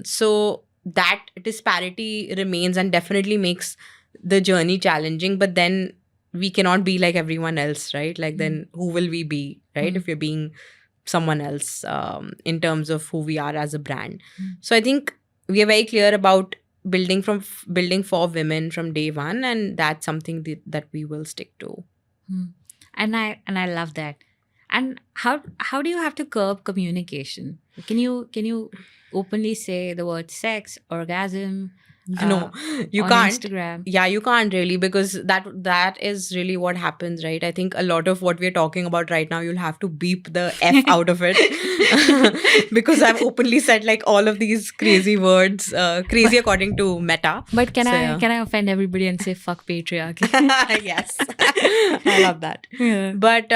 [SPEAKER 2] so that disparity remains and definitely makes the journey challenging. But then we cannot be like everyone else, right? Like, then who will we be, right? If you're being someone else in terms of who we are as a brand. So I think we are very clear about building for women from day one, and that's something that we will stick to.
[SPEAKER 1] And I love that. And how do you have to curb communication? Can you openly say the word sex, orgasm?
[SPEAKER 2] No, you
[SPEAKER 1] on
[SPEAKER 2] can't.
[SPEAKER 1] Instagram.
[SPEAKER 2] Yeah, you can't really, because that is really what happens, right? I think a lot of what we're talking about right now, you'll have to beep the F out of it because I've openly said like all of these crazy words, crazy according to Meta.
[SPEAKER 1] But can
[SPEAKER 2] So,
[SPEAKER 1] I
[SPEAKER 2] yeah.
[SPEAKER 1] can I offend everybody and say fuck patriarchy?
[SPEAKER 2] Yes, I love that.
[SPEAKER 1] Yeah.
[SPEAKER 2] But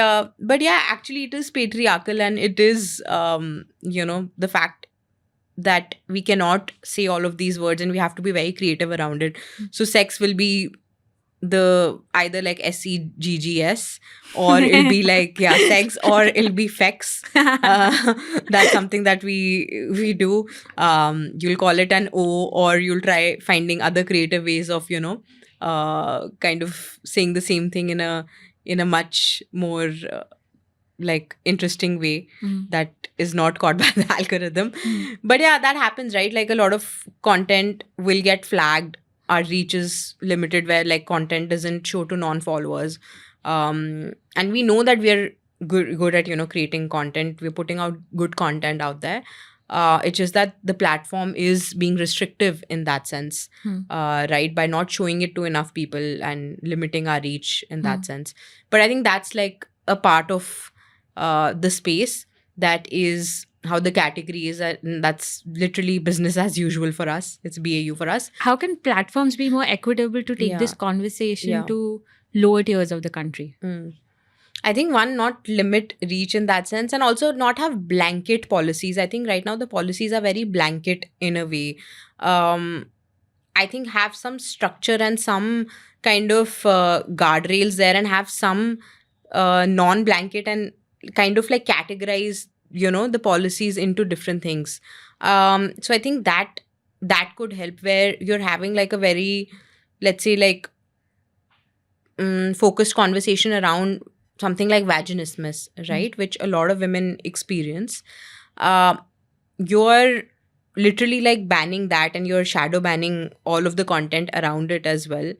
[SPEAKER 2] yeah, actually it is patriarchal, and it is the fact that we cannot say all of these words, and we have to be very creative around it. So sex will be the either like SEGGS, or it'll be like sex, or it'll be fex. That's something that we do. You'll call it an O, or you'll try finding other creative ways of kind of saying the same thing in a much more like interesting way that is not caught by the algorithm. But yeah, that happens, right? Like a lot of content will get flagged. Our reach is limited, where like content doesn't show to non-followers. And we know that we're good at creating content. We're putting out good content out there. It's just that the platform is being restrictive in that sense, right? By not showing it to enough people and limiting our reach in that sense. But I think that's like a part of the space that is how the category is. That's literally business as usual for us. It's BAU for us.
[SPEAKER 1] How can platforms be more equitable to take this conversation to lower tiers of the country?
[SPEAKER 2] I think one, not limit reach in that sense, and also not have blanket policies. I think right now the policies are very blanket in a way. I think have some structure and some kind of guardrails there, and have some non-blanket, and kind of like categorize the policies into different things. So I think that could help, where you're having like a very, let's say like focused conversation around something like vaginismus, right? Which a lot of women experience. You're literally like banning that, and you're shadow banning all of the content around it as well.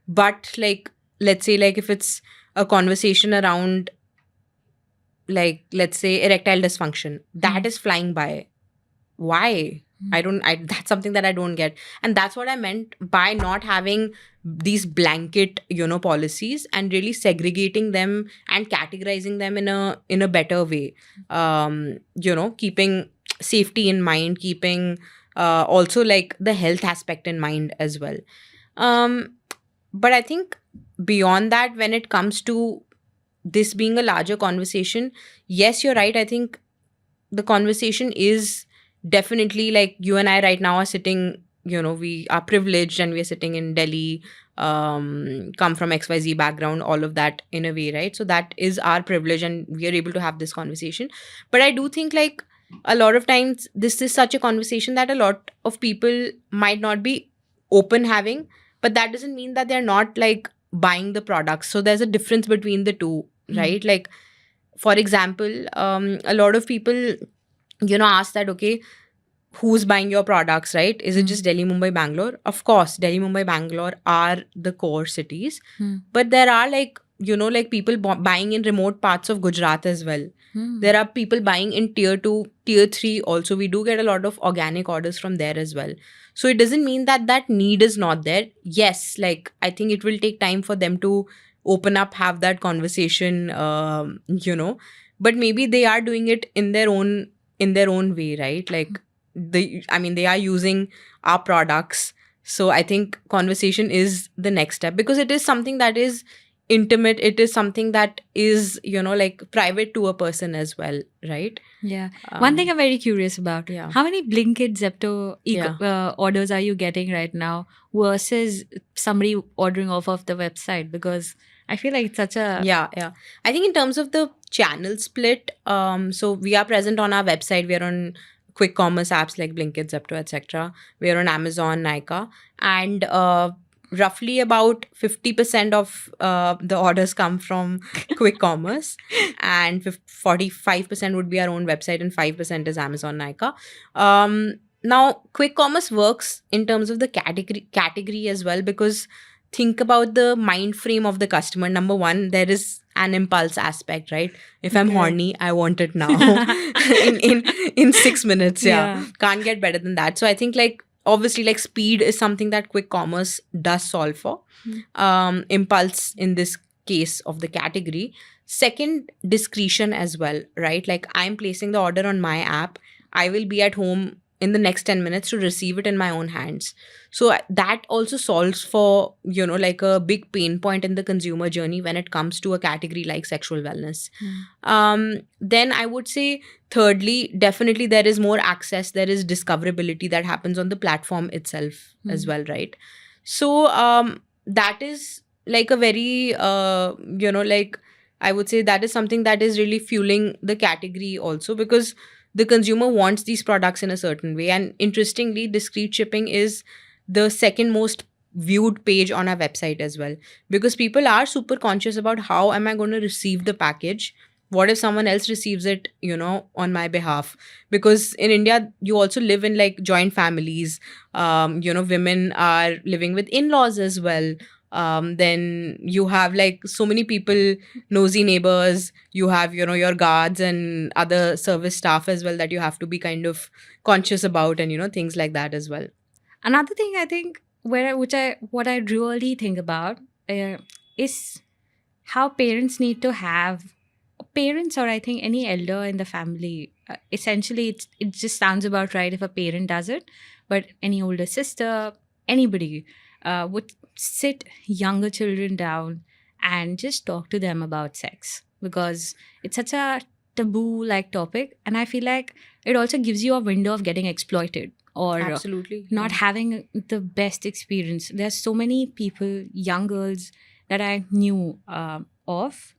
[SPEAKER 2] But like, let's say like if it's a conversation around, like, let's say erectile dysfunction, that is flying by. Why? That's something that I don't get. And that's what I meant by not having these blanket, policies, and really segregating them and categorizing them in a better way. Keeping safety in mind, keeping also like the health aspect in mind as well. But I think beyond that, when it comes to this being a larger conversation, yes, you're right. I think the conversation is definitely like, you and I right now are sitting, we are privileged and we are sitting in Delhi, come from XYZ background, all of that in a way, right? So that is our privilege and we are able to have this conversation. But I do think like a lot of times this is such a conversation that a lot of people might not be open having, but that doesn't mean that they're not like buying the products. So there's a difference between the two, right? Like, for example, a lot of people, ask that, okay, who's buying your products, right? Is it just Delhi, Mumbai, Bangalore? Of course, Delhi, Mumbai, Bangalore are the core cities. But there are like, like people buying in remote parts of Gujarat as well. There are people buying in tier 2, tier 3 also. We do get a lot of organic orders from there as well. So it doesn't mean that that need is not there. Yes, like I think it will take time for them to open up, have that conversation, but maybe they are doing it in their own way, right? Like they are using our products. So I think conversation is the next step, because it is something that is intimate. It is something that is, like private to a person as well, right?
[SPEAKER 1] Yeah. One thing I'm very curious about.
[SPEAKER 2] Yeah.
[SPEAKER 1] How many Blinkit, Zepto orders are you getting right now versus somebody ordering off of the website? Because I feel like it's such a...
[SPEAKER 2] Yeah. I think in terms of the channel split, so we are present on our website. We are on quick commerce apps like Blinkit, Zepto, etc. We are on Amazon, Nykaa, and roughly about 50% of the orders come from quick commerce, and 45% would be our own website, and 5% is Amazon, Nykaa. Now, quick commerce works in terms of the category as well, because think about the mind frame of the customer. Number one, there is an impulse aspect, right? If I'm horny, I want it now in 6 minutes. Yeah, can't get better than that. So I think like obviously like speed is something that quick commerce does solve for. Impulse in this case of the category. Second, discretion as well, right? Like I'm placing the order on my app. I will be at home in the next 10 minutes to receive it in my own hands. So that also solves for, like a big pain point in the consumer journey when it comes to a category like sexual wellness. Then I would say, thirdly, definitely there is more access. There is discoverability that happens on the platform itself as well, right? So that is like a very, like I would say that is something that is really fueling the category also, because the consumer wants these products in a certain way. And interestingly, discreet shipping is the second most viewed page on our website as well, because people are super conscious about how am I going to receive the package. What if someone else receives it, on my behalf? Because in India, you also live in like joint families. Women are living with in-laws as well. Then you have like so many people, nosy neighbors, you have, your guards and other service staff as well that you have to be kind of conscious about, and, things like that as well.
[SPEAKER 1] Another thing I think what I really think about is how parents need to have, parents or I think any elder in the family, essentially it just sounds about right if a parent does it, but any older sister, anybody would sit younger children down and just talk to them about sex, because it's such a taboo like topic, and I feel like it also gives you a window of getting exploited or
[SPEAKER 2] Absolutely
[SPEAKER 1] not having the best experience. There's so many people, young girls that I knew of,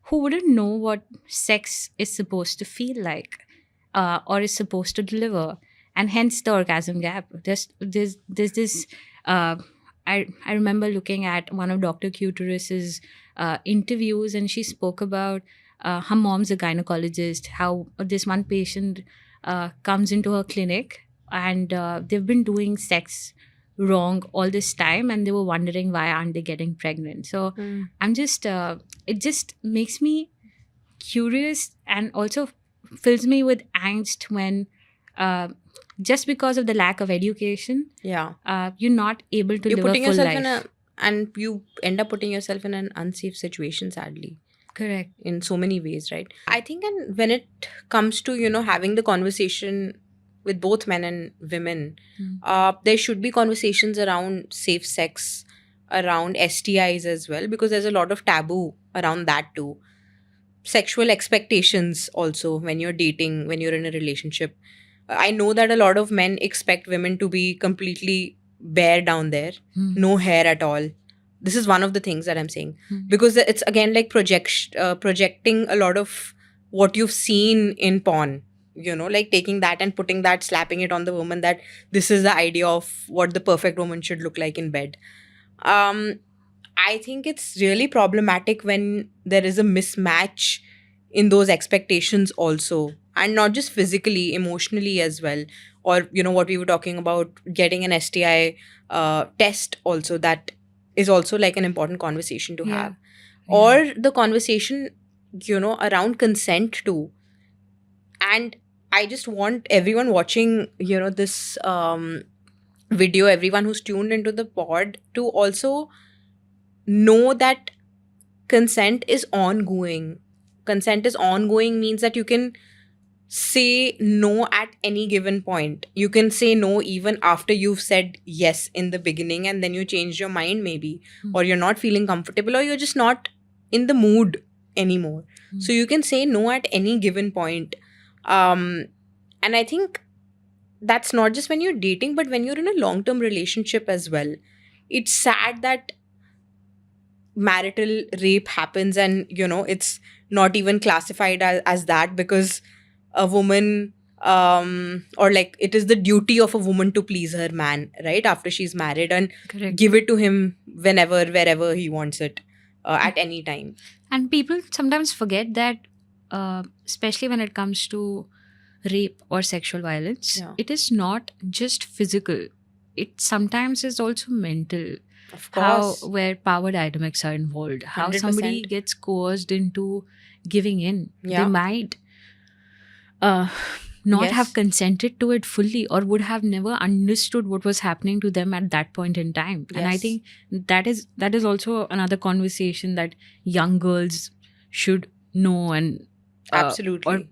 [SPEAKER 1] who wouldn't know what sex is supposed to feel like or is supposed to deliver, and hence the orgasm gap. There's this I remember looking at one of Dr. Cuteris's interviews, and she spoke about her mom's a gynecologist, how this one patient comes into her clinic and they've been doing sex wrong all this time, and they were wondering why aren't they getting pregnant. So I'm just it just makes me curious, and also fills me with angst when uh, just because of the lack of education,
[SPEAKER 2] Yeah.
[SPEAKER 1] you're not able to
[SPEAKER 2] You're
[SPEAKER 1] live a
[SPEAKER 2] putting
[SPEAKER 1] full
[SPEAKER 2] yourself
[SPEAKER 1] life.
[SPEAKER 2] in a, and you end up putting yourself in an unsafe situation, sadly,
[SPEAKER 1] Correct.
[SPEAKER 2] in so many ways, right? I think, and when it comes to, having the conversation with both men and women, there should be conversations around safe sex, around STIs as well, because there's a lot of taboo around that too. Sexual expectations also when you're dating, when you're in a relationship. I know that a lot of men expect women to be completely bare down there, no hair at all. This is one of the things that I'm saying, because it's again like projecting a lot of what you've seen in porn. Like taking that and putting that, slapping it on the woman, that this is the idea of what the perfect woman should look like in bed. I think it's really problematic when there is a mismatch in those expectations also, and not just physically, emotionally as well. Or what we were talking about, getting an STI test also, that is also like an important conversation to have. Or the conversation around consent too. And I just want everyone watching this video, everyone who's tuned into the pod, to also know that consent is ongoing. Consent is ongoing means that you can say no at any given point. You can say no even after you've said yes in the beginning, and then you change your mind maybe, or you're not feeling comfortable, or you're just not in the mood anymore. So you can say no at any given point. And I think that's not just when you're dating, but when you're in a long-term relationship as well. It's sad that marital rape happens, and it's not even classified as that, because a woman, or like it is the duty of a woman to please her man right after she's married, and
[SPEAKER 1] Correct.
[SPEAKER 2] give it to him whenever, wherever he wants it, at any time.
[SPEAKER 1] And people sometimes forget that, especially when it comes to rape or sexual violence, it is not just physical. It sometimes is also mental.
[SPEAKER 2] Of
[SPEAKER 1] How,
[SPEAKER 2] course.
[SPEAKER 1] where power dynamics are involved, how
[SPEAKER 2] 100%.
[SPEAKER 1] somebody gets coerced into giving in.
[SPEAKER 2] Yeah.
[SPEAKER 1] They might not
[SPEAKER 2] Yes.
[SPEAKER 1] have consented to it fully, or would have never understood what was happening to them at that point in time. And I
[SPEAKER 2] Yes.
[SPEAKER 1] think that is also another conversation that young girls should know, and
[SPEAKER 2] Absolutely.
[SPEAKER 1] or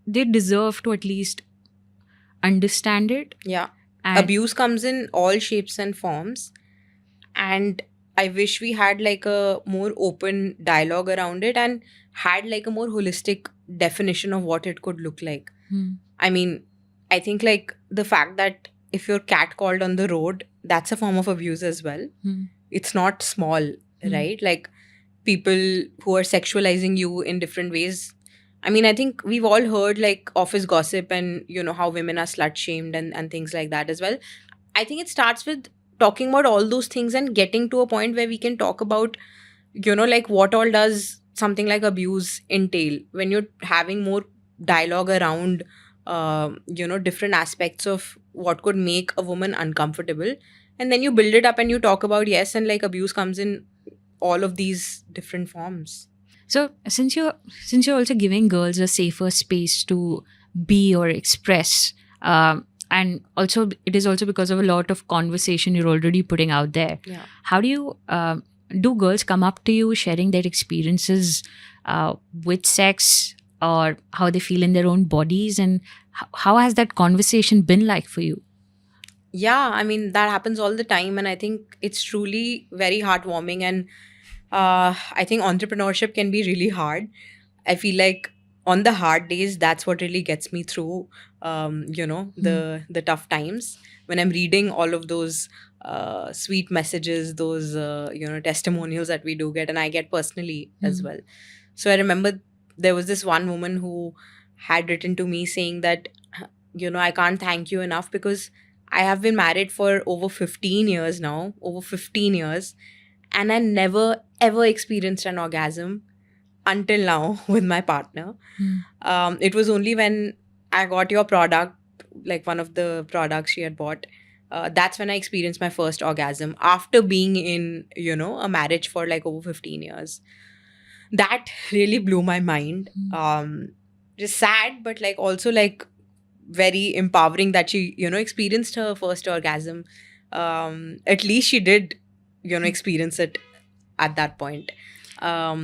[SPEAKER 1] they deserve to at least understand it.
[SPEAKER 2] Yeah.
[SPEAKER 1] And
[SPEAKER 2] Abuse comes in all shapes and forms, and I wish we had like a more open dialogue around it, and had like a more holistic definition of what it could look like. I mean, I think like the fact that if you're catcalled on the road, that's a form of abuse as well. It's not small, right? Like people who are sexualizing you in different ways. I mean, I think we've all heard like office gossip, and how women are slut shamed, and things like that as well. I think it starts with talking about all those things and getting to a point where we can talk about, like what all does something like abuse entail, when you're having more dialogue around, different aspects of what could make a woman uncomfortable. And then you build it up and you talk about, yes, and like abuse comes in all of these different forms.
[SPEAKER 1] so since you're also giving girls a safer space to be or express, and also it is also because of a lot of conversation you're already putting out there.
[SPEAKER 2] Yeah.
[SPEAKER 1] How do you do girls come up to you sharing their experiences with sex, or how they feel in their own bodies, and how has that conversation been like for you?
[SPEAKER 2] Yeah, I mean, that happens all the time, and I think it's truly very heartwarming. And I think entrepreneurship can be really hard. I feel like on the hard days, that's what really gets me through, the tough times, when I'm reading all of those sweet messages, those testimonials that we do get, and I get personally as well. So I remember there was this one woman who had written to me saying that, I can't thank you enough, because I have been married for over 15 years now, over 15 years, and I never ever experienced an orgasm until now with my partner. It was only when I got your product, like one of the products she had bought. That's when I experienced my first orgasm after being in, a marriage for like over 15 years. That really blew my mind. Just sad, but like also like very empowering that she, experienced her first orgasm. At least she did, experience it at that point,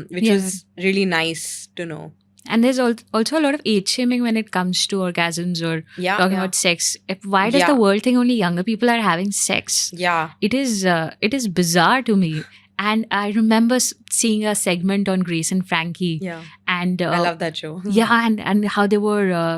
[SPEAKER 2] which
[SPEAKER 1] Yeah.
[SPEAKER 2] was really nice to know.
[SPEAKER 1] And there's also a lot of age shaming when it comes to orgasms or
[SPEAKER 2] Yeah.
[SPEAKER 1] talking
[SPEAKER 2] yeah.
[SPEAKER 1] about sex. Why does
[SPEAKER 2] Yeah.
[SPEAKER 1] the world think only younger people are having sex?
[SPEAKER 2] Yeah.
[SPEAKER 1] It is bizarre to me. And I remember seeing a segment on Grace and Frankie,
[SPEAKER 2] Yeah.
[SPEAKER 1] and
[SPEAKER 2] I love that show.
[SPEAKER 1] yeah, and how they were.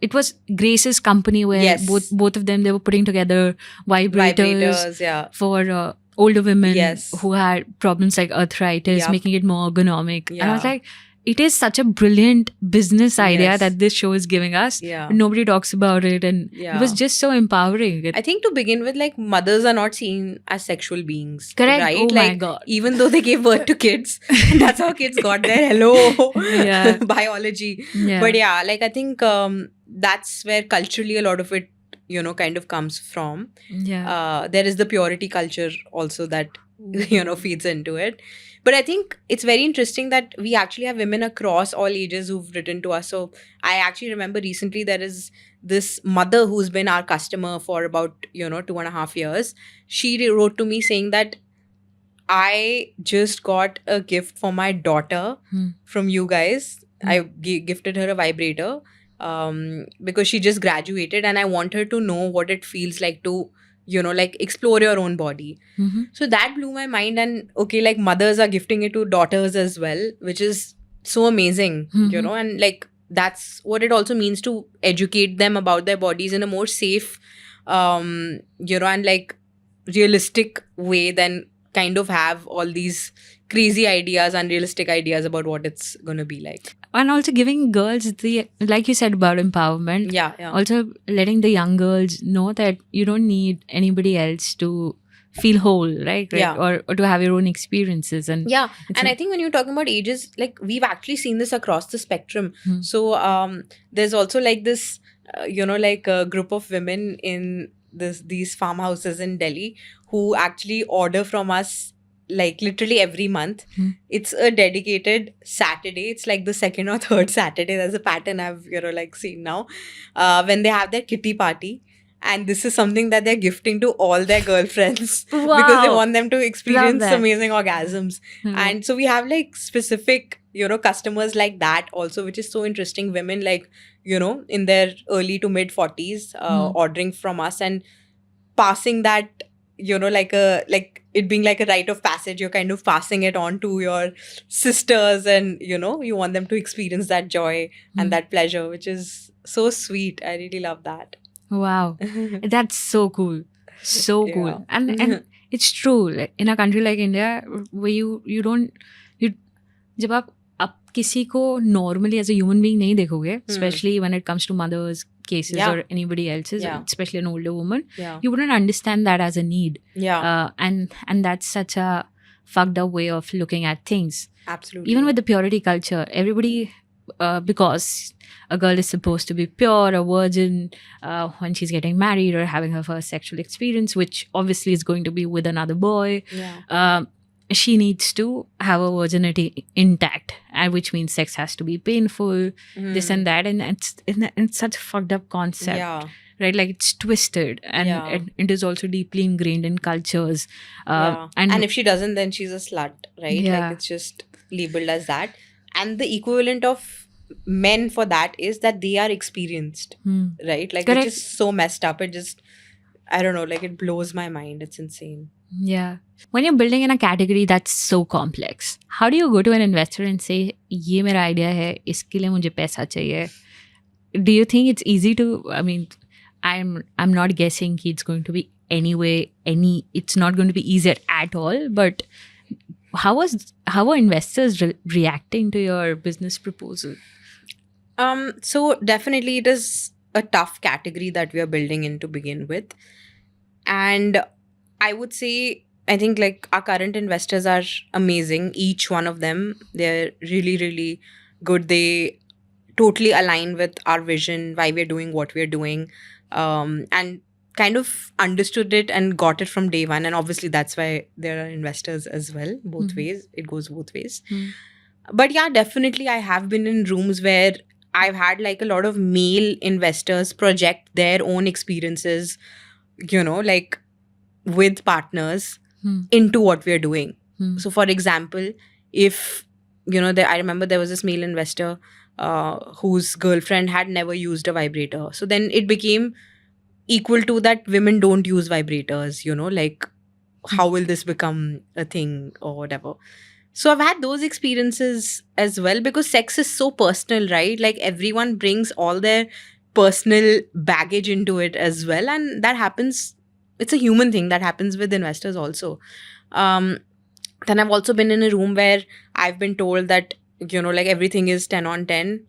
[SPEAKER 1] It was Grace's company where
[SPEAKER 2] Yes.
[SPEAKER 1] both of them, they were putting together vibrators
[SPEAKER 2] Yeah.
[SPEAKER 1] for older women
[SPEAKER 2] Yes.
[SPEAKER 1] who had problems like arthritis,
[SPEAKER 2] Yep.
[SPEAKER 1] making it more ergonomic. And I was
[SPEAKER 2] Yeah.
[SPEAKER 1] like, it is such a brilliant business idea
[SPEAKER 2] Yes.
[SPEAKER 1] that this show is giving us.
[SPEAKER 2] Yeah.
[SPEAKER 1] But nobody talks about it, and
[SPEAKER 2] Yeah.
[SPEAKER 1] it was just so empowering.
[SPEAKER 2] I think to begin with, like mothers are not seen as sexual beings.
[SPEAKER 1] Correct.
[SPEAKER 2] Right?
[SPEAKER 1] Oh my
[SPEAKER 2] like
[SPEAKER 1] God.
[SPEAKER 2] even though they gave birth to kids, that's how kids got there. Hello.
[SPEAKER 1] Yeah.
[SPEAKER 2] Biology.
[SPEAKER 1] Yeah.
[SPEAKER 2] But yeah, like I think that's where culturally a lot of it, kind of comes from.
[SPEAKER 1] Yeah.
[SPEAKER 2] There is the purity culture also that, feeds into it. But I think it's very interesting that we actually have women across all ages who've written to us. So I actually remember recently there is this mother who's been our customer for about, 2.5 years. She wrote to me saying that I just got a gift for my daughter from you guys. I gifted her a vibrator because she just graduated and I want her to know what it feels like to, like explore your own body.
[SPEAKER 1] Mhm.
[SPEAKER 2] So that blew my mind. And okay, like mothers are gifting it to daughters as well, which is so amazing,
[SPEAKER 1] Mhm.
[SPEAKER 2] and like that's what it also means to educate them about their bodies in a more safe, and like realistic way than kind of have all these crazy ideas, unrealistic ideas about what it's gonna be like.
[SPEAKER 1] And also giving girls the, like you said about empowerment,
[SPEAKER 2] Yeah, yeah.
[SPEAKER 1] also letting the young girls know that you don't need anybody else to feel whole, right?
[SPEAKER 2] Yeah.
[SPEAKER 1] Or to have your own experiences. And
[SPEAKER 2] Yeah,
[SPEAKER 1] it's
[SPEAKER 2] and
[SPEAKER 1] a-
[SPEAKER 2] I think when you're talking about ages, like we've actually seen this across the spectrum.
[SPEAKER 1] Hmm.
[SPEAKER 2] So there's also like this, like a group of women in these farmhouses in Delhi who actually order from us like literally every month.
[SPEAKER 1] Hmm.
[SPEAKER 2] It's a dedicated Saturday. It's like the second or third Saturday. There's a pattern I've like seen now, when they have their kitty party. And this is something that they're gifting to all their girlfriends because they
[SPEAKER 1] Wow.
[SPEAKER 2] want them to experience
[SPEAKER 1] that.
[SPEAKER 2] amazing orgasms.
[SPEAKER 1] Mhm.
[SPEAKER 2] And so we have like specific, customers like that also, which is so interesting. Women like, in their early to mid 40s, ordering from us and passing that, like it being like a rite of passage. You're kind of passing it on to your sisters and, you want them to experience that joy and that pleasure, which is so sweet. I really love that.
[SPEAKER 1] Wow. That's so cool. So
[SPEAKER 2] Yeah.
[SPEAKER 1] cool. And it's true. Like, in a country like India, where you don't, जब आप किसी को normally as a human being नहीं देखोगे, especially when it comes to mothers' cases
[SPEAKER 2] Yeah.
[SPEAKER 1] or anybody else's,
[SPEAKER 2] Yeah.
[SPEAKER 1] especially an older woman,
[SPEAKER 2] Yeah.
[SPEAKER 1] you wouldn't understand that as a need.
[SPEAKER 2] Yeah.
[SPEAKER 1] And that's such a fucked up way of looking at things.
[SPEAKER 2] Absolutely.
[SPEAKER 1] Even with the purity culture, everybody, because a girl is supposed to be pure, a virgin, when she's getting married or having her first sexual experience, which obviously is going to be with another boy,
[SPEAKER 2] Yeah.
[SPEAKER 1] she needs to have a virginity intact, and which means sex has to be painful, this and that, and it's such a fucked up concept.
[SPEAKER 2] Yeah.
[SPEAKER 1] Right, like it's twisted, and
[SPEAKER 2] Yeah.
[SPEAKER 1] it is also deeply ingrained in cultures.
[SPEAKER 2] Yeah. And if she doesn't, then she's a slut, right?
[SPEAKER 1] Yeah.
[SPEAKER 2] Like it's just labeled as that. And the equivalent of men for that is that they are experienced, right? Like
[SPEAKER 1] Correct.
[SPEAKER 2] it's just so messed up. It just, I don't know, like it blows my mind. It's insane.
[SPEAKER 1] Yeah. When you're building in a category that's so complex, how do you go to an investor and say, ये मेरा idea है, इसके लिए मुझे पैसा चाहिए? Do you think it's easy to, I mean, I'm not guessing it's going to be it's not going to be easy at all, but how are investors reacting to your business proposal?
[SPEAKER 2] So definitely it is a tough category that we are building in to begin with. And I would say, I think like our current investors are amazing. Each one of them, they're really, really good. They totally align with our vision, why we're doing what we're doing, and kind of understood it and got it from day one. And obviously, that's why there are investors as well, both ways. It goes both ways. But yeah, definitely, I have been in rooms where I've had like a lot of male investors project their own experiences, like with partners into what we're doing. So, for example, if I remember there was this male investor whose girlfriend had never used a vibrator. So then it became equal to that women don't use vibrators, like how will this become a thing or whatever. So I've had those experiences as well, because sex is so personal, right? Like everyone brings all their personal baggage into it as well. And that happens, it's a human thing that happens with investors also. Then I've also been in a room where I've been told that, like everything is 10 on 10.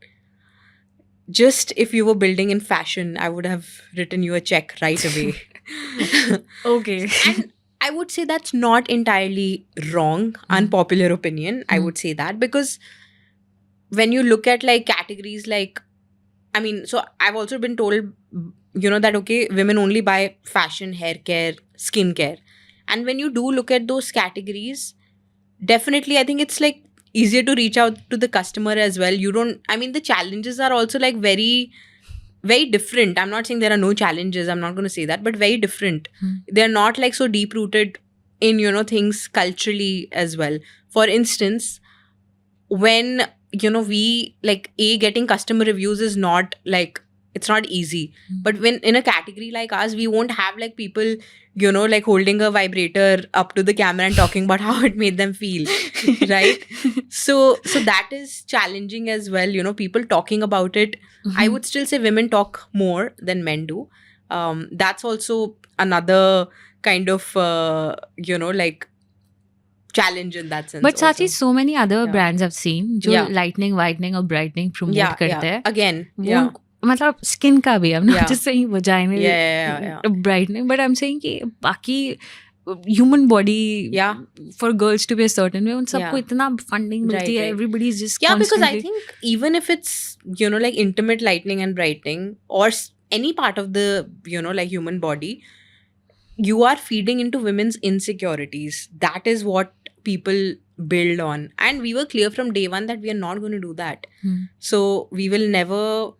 [SPEAKER 2] Just if you were building in fashion, I would have written you a check right away.
[SPEAKER 1] Okay.
[SPEAKER 2] And I would say that's not entirely wrong, unpopular opinion. I would say that because when you look at like categories like, so I've also been told, that okay, women only buy fashion, hair care, skincare. And when you do look at those categories, definitely I think it's like easier to reach out to the customer as well. The challenges are also like very, very different. I'm not saying there are no challenges, I'm not going to say that, but very different. They're not like so deep rooted in things culturally as well. For instance, when we like getting customer reviews is not like, it's not easy. But when in a category like ours, we won't have like people like holding a vibrator up to the camera and talking about how it made them feel. Right? So that is challenging as well, people talking about it. I would still say women talk more than men do. That's also another kind of like challenge in that sense.
[SPEAKER 1] But Sachi,
[SPEAKER 2] also.
[SPEAKER 1] so many other
[SPEAKER 2] Yeah.
[SPEAKER 1] brands I've seen जो
[SPEAKER 2] Yeah.
[SPEAKER 1] lightening, whitening और brightening promote करते हैं.
[SPEAKER 2] Again,
[SPEAKER 1] वो मतलब skin का भी. I'm not
[SPEAKER 2] Yeah.
[SPEAKER 1] just saying vaginal
[SPEAKER 2] Yeah.
[SPEAKER 1] brightening, but I'm saying कि बाकी human body
[SPEAKER 2] Yeah.
[SPEAKER 1] for girls to be a certain way, उन सबको
[SPEAKER 2] Yeah.
[SPEAKER 1] इतना funding मिलती है.
[SPEAKER 2] Right.
[SPEAKER 1] Everybody's just
[SPEAKER 2] Yeah, because I
[SPEAKER 1] constantly.
[SPEAKER 2] think even if it's, like intimate lightening and brightening or any part of the, like human body, you are feeding into women's insecurities. That is what people build on. And we were clear from day one that we are not going to do that. So we will never,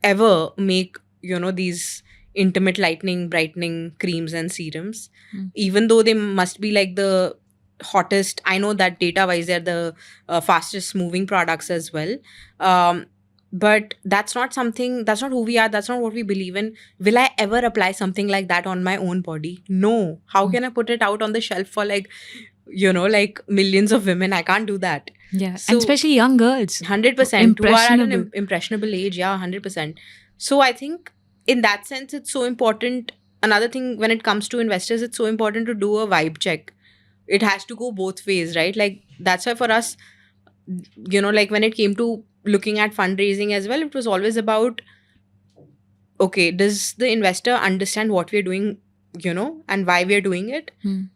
[SPEAKER 2] ever make, these intimate lightening, brightening creams and serums, even though they must be like the hottest. I know that data wise they're the fastest moving products as well. But that's not who we are. That's not what we believe in. Will I ever apply something like that on my own body? No. How can I put it out on the shelf for like, like millions of women? I can't do that.
[SPEAKER 1] Yeah,
[SPEAKER 2] So-
[SPEAKER 1] and especially young girls.
[SPEAKER 2] 100%. Who are at an
[SPEAKER 1] Impressionable.
[SPEAKER 2] impressionable age. Yeah, 100%. So I think in that sense, it's so important. Another thing, when it comes to investors, it's so important to do a vibe check. It has to go both ways, right? Like that's why for us, like when it came to looking at fundraising as well, it was always about, okay, does the investor understand what we're doing, and why we're doing it?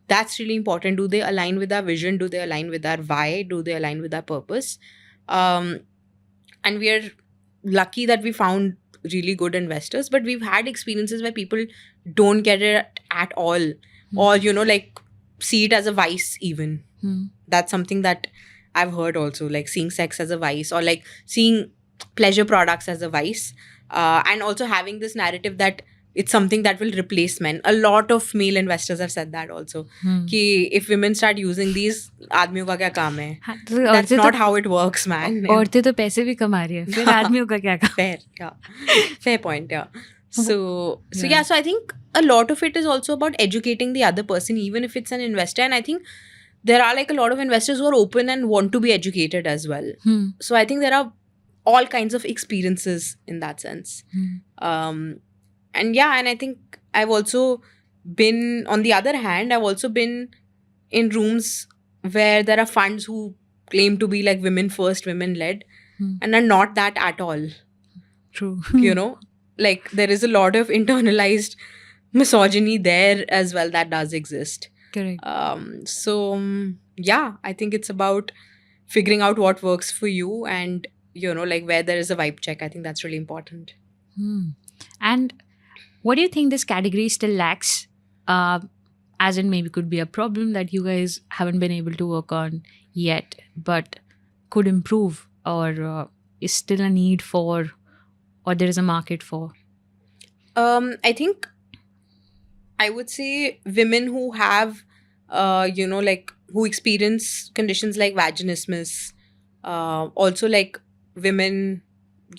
[SPEAKER 2] That's really important. Do they align with our vision? Do they align with our why? Do they align with our purpose? And we're lucky that we found really good investors, but we've had experiences where people don't get it at all, or like see it as a vice even. That's something that I've heard also, like seeing sex as a vice, or like seeing pleasure products as a vice, and also having this narrative that it's something that will replace men. A lot of male investors have said that also. Ki if women start using these, आदमियों का क्या काम है?
[SPEAKER 1] हाँ, तो
[SPEAKER 2] That's
[SPEAKER 1] औरतें
[SPEAKER 2] not
[SPEAKER 1] तो
[SPEAKER 2] how it works, man.
[SPEAKER 1] औरतें तो पैसे भी कमा रही है, फिर आदमियों का क्या काम?
[SPEAKER 2] Fair, yeah. Fair point, yeah. So
[SPEAKER 1] Yeah.
[SPEAKER 2] so I think a lot of it is also about educating the other person, even if it's an investor. And I think there are like a lot of investors who are open and want to be educated as well. So I think there are all kinds of experiences in that sense. And I think I've also been, on the other hand, I've also been in rooms where there are funds who claim to be like women first, women led, and are not that at all.
[SPEAKER 1] True.
[SPEAKER 2] Like there is a lot of internalized misogyny there as well that does exist.
[SPEAKER 1] Correct.
[SPEAKER 2] I think it's about figuring out what works for you and like where there is a vibe check. I think that's really important.
[SPEAKER 1] And what do you think this category still lacks? As in, maybe could be a problem that you guys haven't been able to work on yet, but could improve, or is still a need for, or there is a market for?
[SPEAKER 2] I think I would say women who have, like who experience conditions like vaginismus, also like women,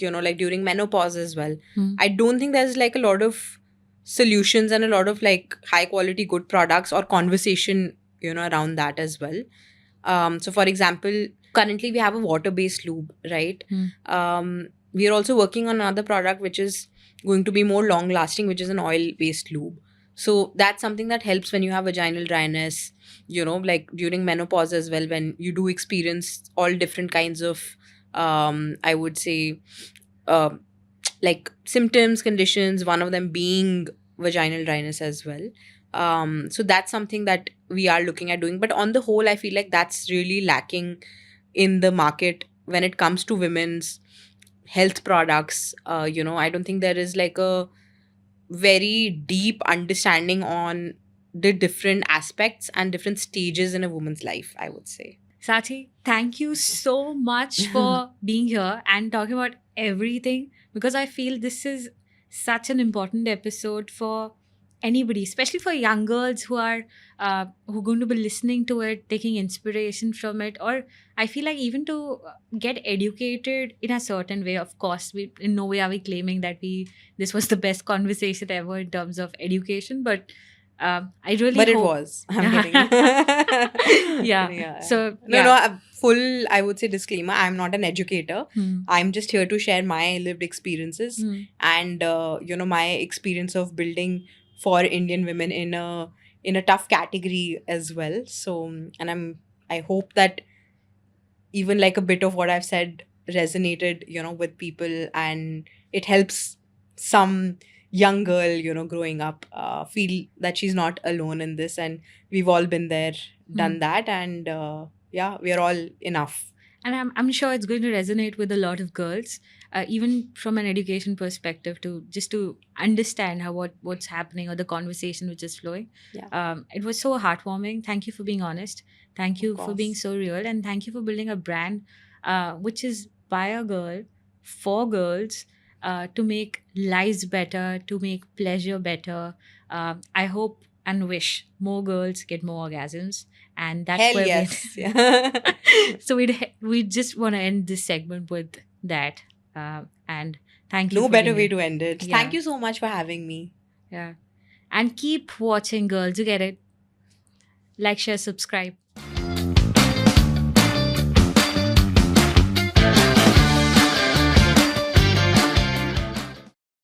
[SPEAKER 2] like during menopause as well. I don't think there's like a lot of solutions and a lot of like high quality good products or conversation, around that as well. So for example, currently we have a water based lube, right? We are also working on another product which is going to be more long lasting, which is an oil based lube. So that's something that helps when you have vaginal dryness, like during menopause as well, when you do experience all different kinds of, I would say, like symptoms, conditions, one of them being vaginal dryness as well. So that's something that we are looking at doing. But on the whole, I feel like that's really lacking in the market when it comes to women's health products. I don't think there is like a very deep understanding on the different aspects and different stages in a woman's life, I would say.
[SPEAKER 1] Sachi, thank you so much for being here and talking about everything, because I feel this is such an important episode for anybody, especially for young girls who are going to be listening to it, taking inspiration from it, or I feel like even to get educated in a certain way. Of course, we in no way are we claiming that this was the best conversation ever in terms of education, but I really
[SPEAKER 2] But it
[SPEAKER 1] hope.
[SPEAKER 2] was. I'm kidding.
[SPEAKER 1] Yeah. So
[SPEAKER 2] No, full, I would say, disclaimer. I'm not an educator. I'm just here to share my lived experiences and, my experience of building for Indian women in a tough category as well. So, and I hope that even like a bit of what I've said resonated, with people, and it helps some young girl, growing up, feel that she's not alone in this, and we've all been there, done that, and we are all enough.
[SPEAKER 1] And I'm sure it's going to resonate with a lot of girls, even from an education perspective, to understand what's happening, or the conversation which is flowing. It was so heartwarming. Thank you for being honest. Thank you for being so real, and thank you for building a brand which is by a girl, for girls, to make lives better, to make pleasure better. I hope and wish more girls get more orgasms. And that's
[SPEAKER 2] Hell
[SPEAKER 1] where
[SPEAKER 2] yes.
[SPEAKER 1] So we just want to end this segment with that. And thank you.
[SPEAKER 2] No
[SPEAKER 1] for
[SPEAKER 2] better
[SPEAKER 1] being
[SPEAKER 2] way
[SPEAKER 1] here.
[SPEAKER 2] to end it.
[SPEAKER 1] Yeah.
[SPEAKER 2] Thank you so much for having me.
[SPEAKER 1] Yeah. And keep watching, girls. You get it. Like, share, subscribe.